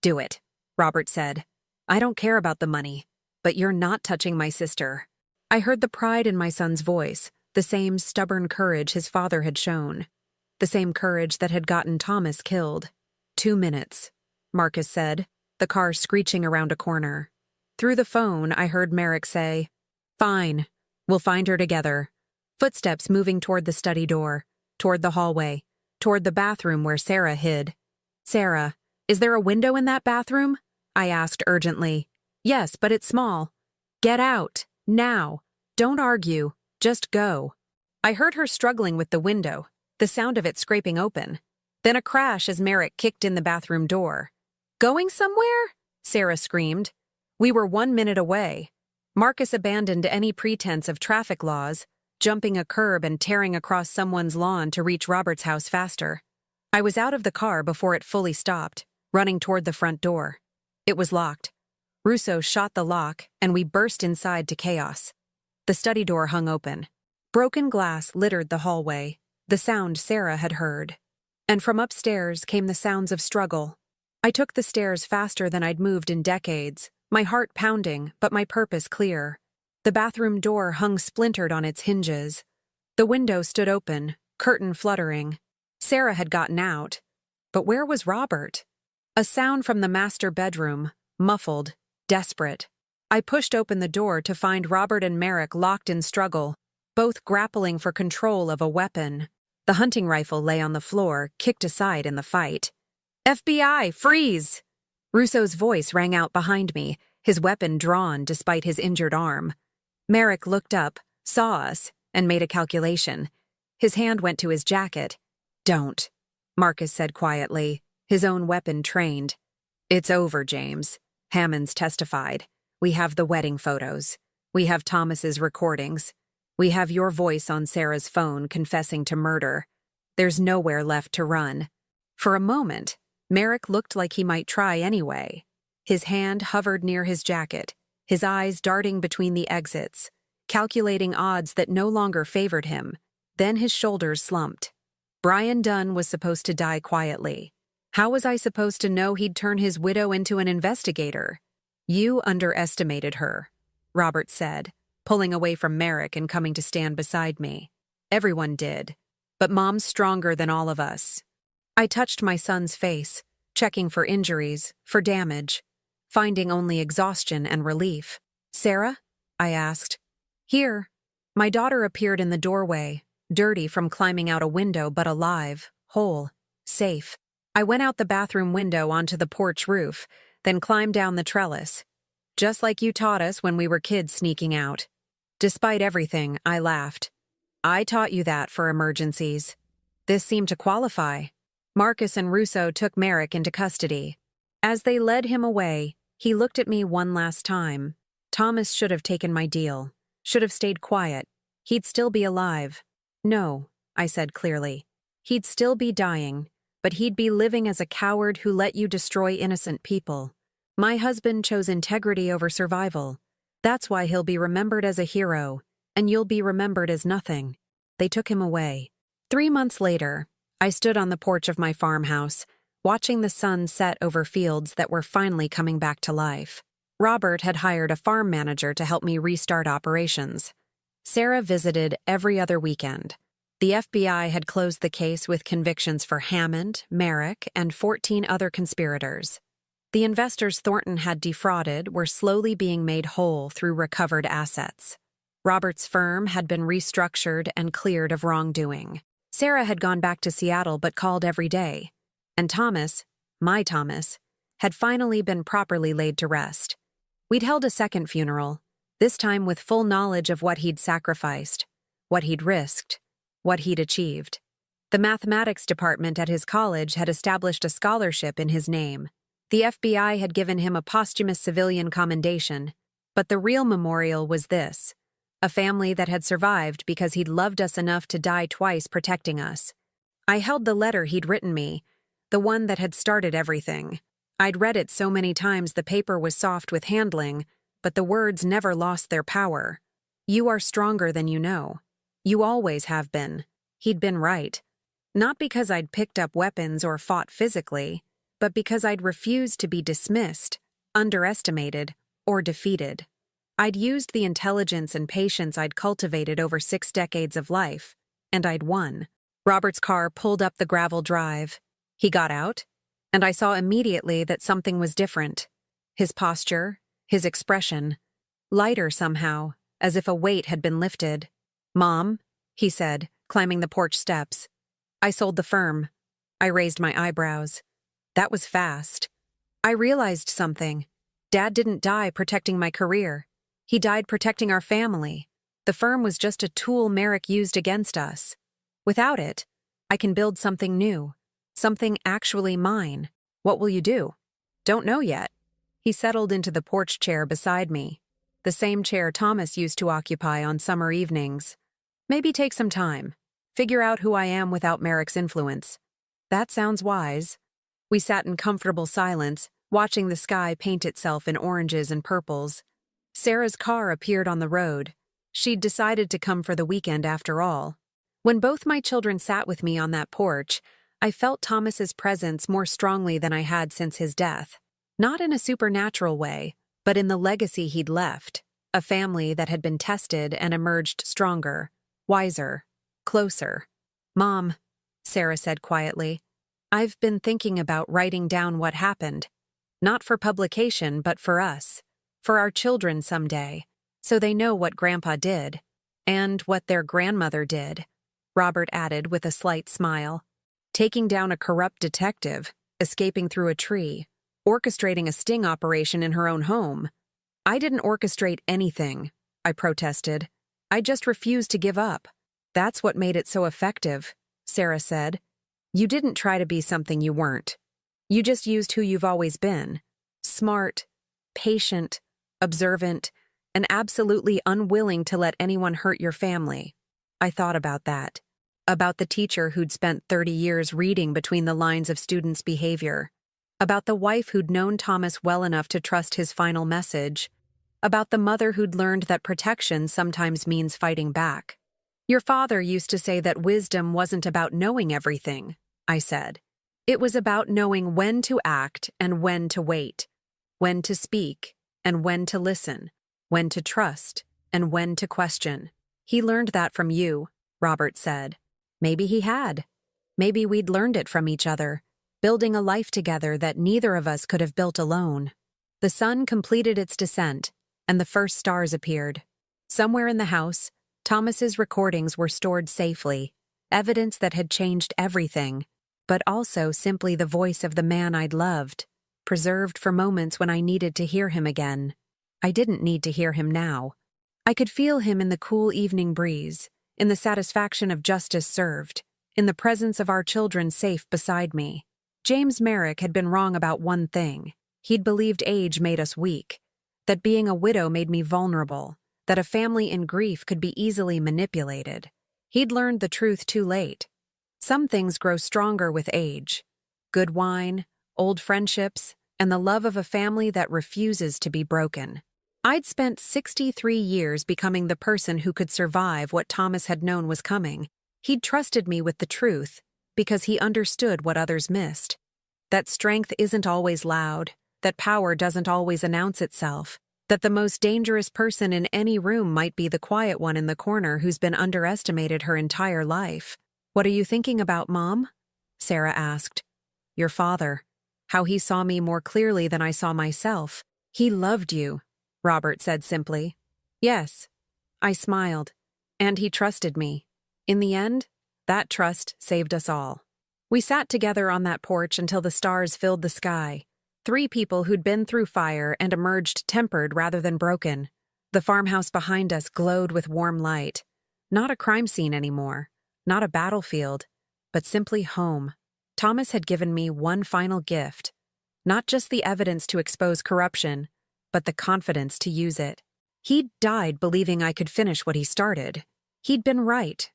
Do it, Robert said. I don't care about the money, but you're not touching my sister. I heard the pride in my son's voice, the same stubborn courage his father had shown. The same courage that had gotten Thomas killed. 2 minutes, Marcus said, the car screeching around a corner. Through the phone, I heard Merrick say, Fine, we'll find her together. Footsteps moving toward the study door, toward the hallway, toward the bathroom where Sarah hid. Sarah, is there a window in that bathroom? I asked urgently. Yes, but it's small. Get out, now. Don't argue, just go. I heard her struggling with the window, the sound of it scraping open. Then a crash as Merrick kicked in the bathroom door. Going somewhere? Sarah screamed. We were 1 minute away. Marcus abandoned any pretense of traffic laws, jumping a curb and tearing across someone's lawn to reach Robert's house faster. I was out of the car before it fully stopped, running toward the front door. It was locked. Russo shot the lock, and we burst inside to chaos. The study door hung open. Broken glass littered the hallway, the sound Sarah had heard. And from upstairs came the sounds of struggle. I took the stairs faster than I'd moved in decades, my heart pounding, but my purpose clear. The bathroom door hung splintered on its hinges. The window stood open, curtain fluttering. Sarah had gotten out. But where was Robert? A sound from the master bedroom, muffled, desperate. I pushed open the door to find Robert and Merrick locked in struggle, both grappling for control of a weapon. The hunting rifle lay on the floor, kicked aside in the fight. FBI, freeze! Russo's voice rang out behind me, his weapon drawn despite his injured arm. Merrick looked up, saw us, and made a calculation. His hand went to his jacket. Don't, Marcus said quietly, his own weapon trained. It's over, James. Hammonds testified. We have the wedding photos. We have Thomas's recordings. We have your voice on Sarah's phone confessing to murder. There's nowhere left to run. For a moment, Merrick looked like he might try anyway. His hand hovered near his jacket, his eyes darting between the exits, calculating odds that no longer favored him. Then his shoulders slumped. Brian Dunn was supposed to die quietly. How was I supposed to know he'd turn his widow into an investigator? You underestimated her, Robert said, pulling away from Merrick and coming to stand beside me. Everyone did, but Mom's stronger than all of us. I touched my son's face, checking for injuries, for damage, finding only exhaustion and relief. Sarah? I asked. Here. My daughter appeared in the doorway, dirty from climbing out a window but alive, whole, safe. I went out the bathroom window onto the porch roof, then climbed down the trellis. Just like you taught us when we were kids sneaking out. Despite everything, I laughed. I taught you that for emergencies. This seemed to qualify. Marcus and Russo took Merrick into custody. As they led him away, he looked at me one last time. Thomas should have taken my deal, should have stayed quiet. He'd still be alive. No, I said clearly. He'd still be dying, but he'd be living as a coward who let you destroy innocent people. My husband chose integrity over survival. That's why he'll be remembered as a hero, and you'll be remembered as nothing. They took him away. 3 months later, I stood on the porch of my farmhouse, watching the sun set over fields that were finally coming back to life. Robert had hired a farm manager to help me restart operations. Sarah visited every other weekend. The FBI had closed the case with convictions for Hammond, Merrick, and 14 other conspirators. The investors Thornton had defrauded were slowly being made whole through recovered assets. Robert's firm had been restructured and cleared of wrongdoing. Sarah had gone back to Seattle but called every day. And Thomas, my Thomas, had finally been properly laid to rest. We'd held a second funeral, this time with full knowledge of what he'd sacrificed, what he'd risked, what he'd achieved. The mathematics department at his college had established a scholarship in his name. The FBI had given him a posthumous civilian commendation, but the real memorial was this: a family that had survived because he'd loved us enough to die twice protecting us. I held the letter he'd written me, the one that had started everything. I'd read it so many times the paper was soft with handling, but the words never lost their power. You are stronger than you know. You always have been. He'd been right. Not because I'd picked up weapons or fought physically, but because I'd refused to be dismissed, underestimated, or defeated. I'd used the intelligence and patience I'd cultivated over 6 decades of life, and I'd won. Robert's car pulled up the gravel drive. He got out, and I saw immediately that something was different. His posture, his expression, lighter somehow, as if a weight had been lifted. "Mom," he said, climbing the porch steps. "I sold the firm." I raised my eyebrows. That was fast. I realized something. Dad didn't die protecting my career. He died protecting our family. The firm was just a tool Merrick used against us. Without it, I can build something new. Something actually mine. What will you do? Don't know yet. He settled into the porch chair beside me, the same chair Thomas used to occupy on summer evenings. Maybe take some time. Figure out who I am without Merrick's influence. That sounds wise. We sat in comfortable silence, watching the sky paint itself in oranges and purples. Sarah's car appeared on the road. She'd decided to come for the weekend after all. When both my children sat with me on that porch, I felt Thomas's presence more strongly than I had since his death. Not in a supernatural way, but in the legacy he'd left. A family that had been tested and emerged stronger, wiser, closer. "Mom," Sarah said quietly, "I've been thinking about writing down what happened. Not for publication, but for us. For our children someday, so they know what Grandpa did. And what their grandmother did," Robert added with a slight smile. "Taking down a corrupt detective, escaping through a tree, orchestrating a sting operation in her own home. I didn't orchestrate anything," I protested. "I just refused to give up." "That's what made it so effective," Sarah said. "You didn't try to be something you weren't. You just used who you've always been. Smart, patient, observant, and absolutely unwilling to let anyone hurt your family." I thought about that. About the teacher who'd spent 30 years reading between the lines of students' behavior. About the wife who'd known Thomas well enough to trust his final message. About the mother who'd learned that protection sometimes means fighting back. "Your father used to say that wisdom wasn't about knowing everything," I said. "It was about knowing when to act and when to wait, when to speak and when to listen, when to trust and when to question. He learned that from you," Robert said. Maybe he had. Maybe we'd learned it from each other, building a life together that neither of us could have built alone. The sun completed its descent, and the first stars appeared. Somewhere in the house, Thomas's recordings were stored safely, evidence that had changed everything, but also simply the voice of the man I'd loved, preserved for moments when I needed to hear him again. I didn't need to hear him now. I could feel him in the cool evening breeze, in the satisfaction of justice served, in the presence of our children safe beside me. James Merrick had been wrong about one thing. He'd believed age made us weak, that being a widow made me vulnerable, that a family in grief could be easily manipulated. He'd learned the truth too late. Some things grow stronger with age. Good wine, old friendships, and the love of a family that refuses to be broken. I'd spent 63 years becoming the person who could survive what Thomas had known was coming. He'd trusted me with the truth because he understood what others missed. That strength isn't always loud, that power doesn't always announce itself, that the most dangerous person in any room might be the quiet one in the corner who's been underestimated her entire life. "What are you thinking about, Mom?" Sarah asked. "Your father. How he saw me more clearly than I saw myself. He loved you," Robert said simply. "Yes." I smiled. "And he trusted me. In the end, that trust saved us all." We sat together on that porch until the stars filled the sky. 3 people who'd been through fire and emerged tempered rather than broken. The farmhouse behind us glowed with warm light. Not a crime scene anymore. Not a battlefield. But simply home. Thomas had given me one final gift. Not just the evidence to expose corruption, but the confidence to use it. He'd died believing I could finish what he started. He'd been right.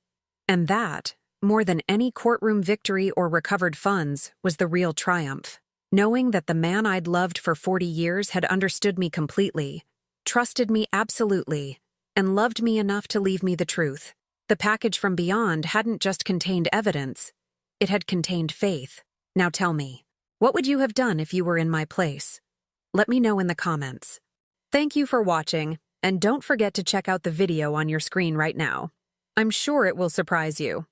And that, more than any courtroom victory or recovered funds, was the real triumph. Knowing that the man I'd loved for 40 years had understood me completely, trusted me absolutely, and loved me enough to leave me the truth. The package from beyond hadn't just contained evidence, it had contained faith. Now tell me, what would you have done if you were in my place? Let me know in the comments. Thank you for watching, and don't forget to check out the video on your screen right now. I'm sure it will surprise you.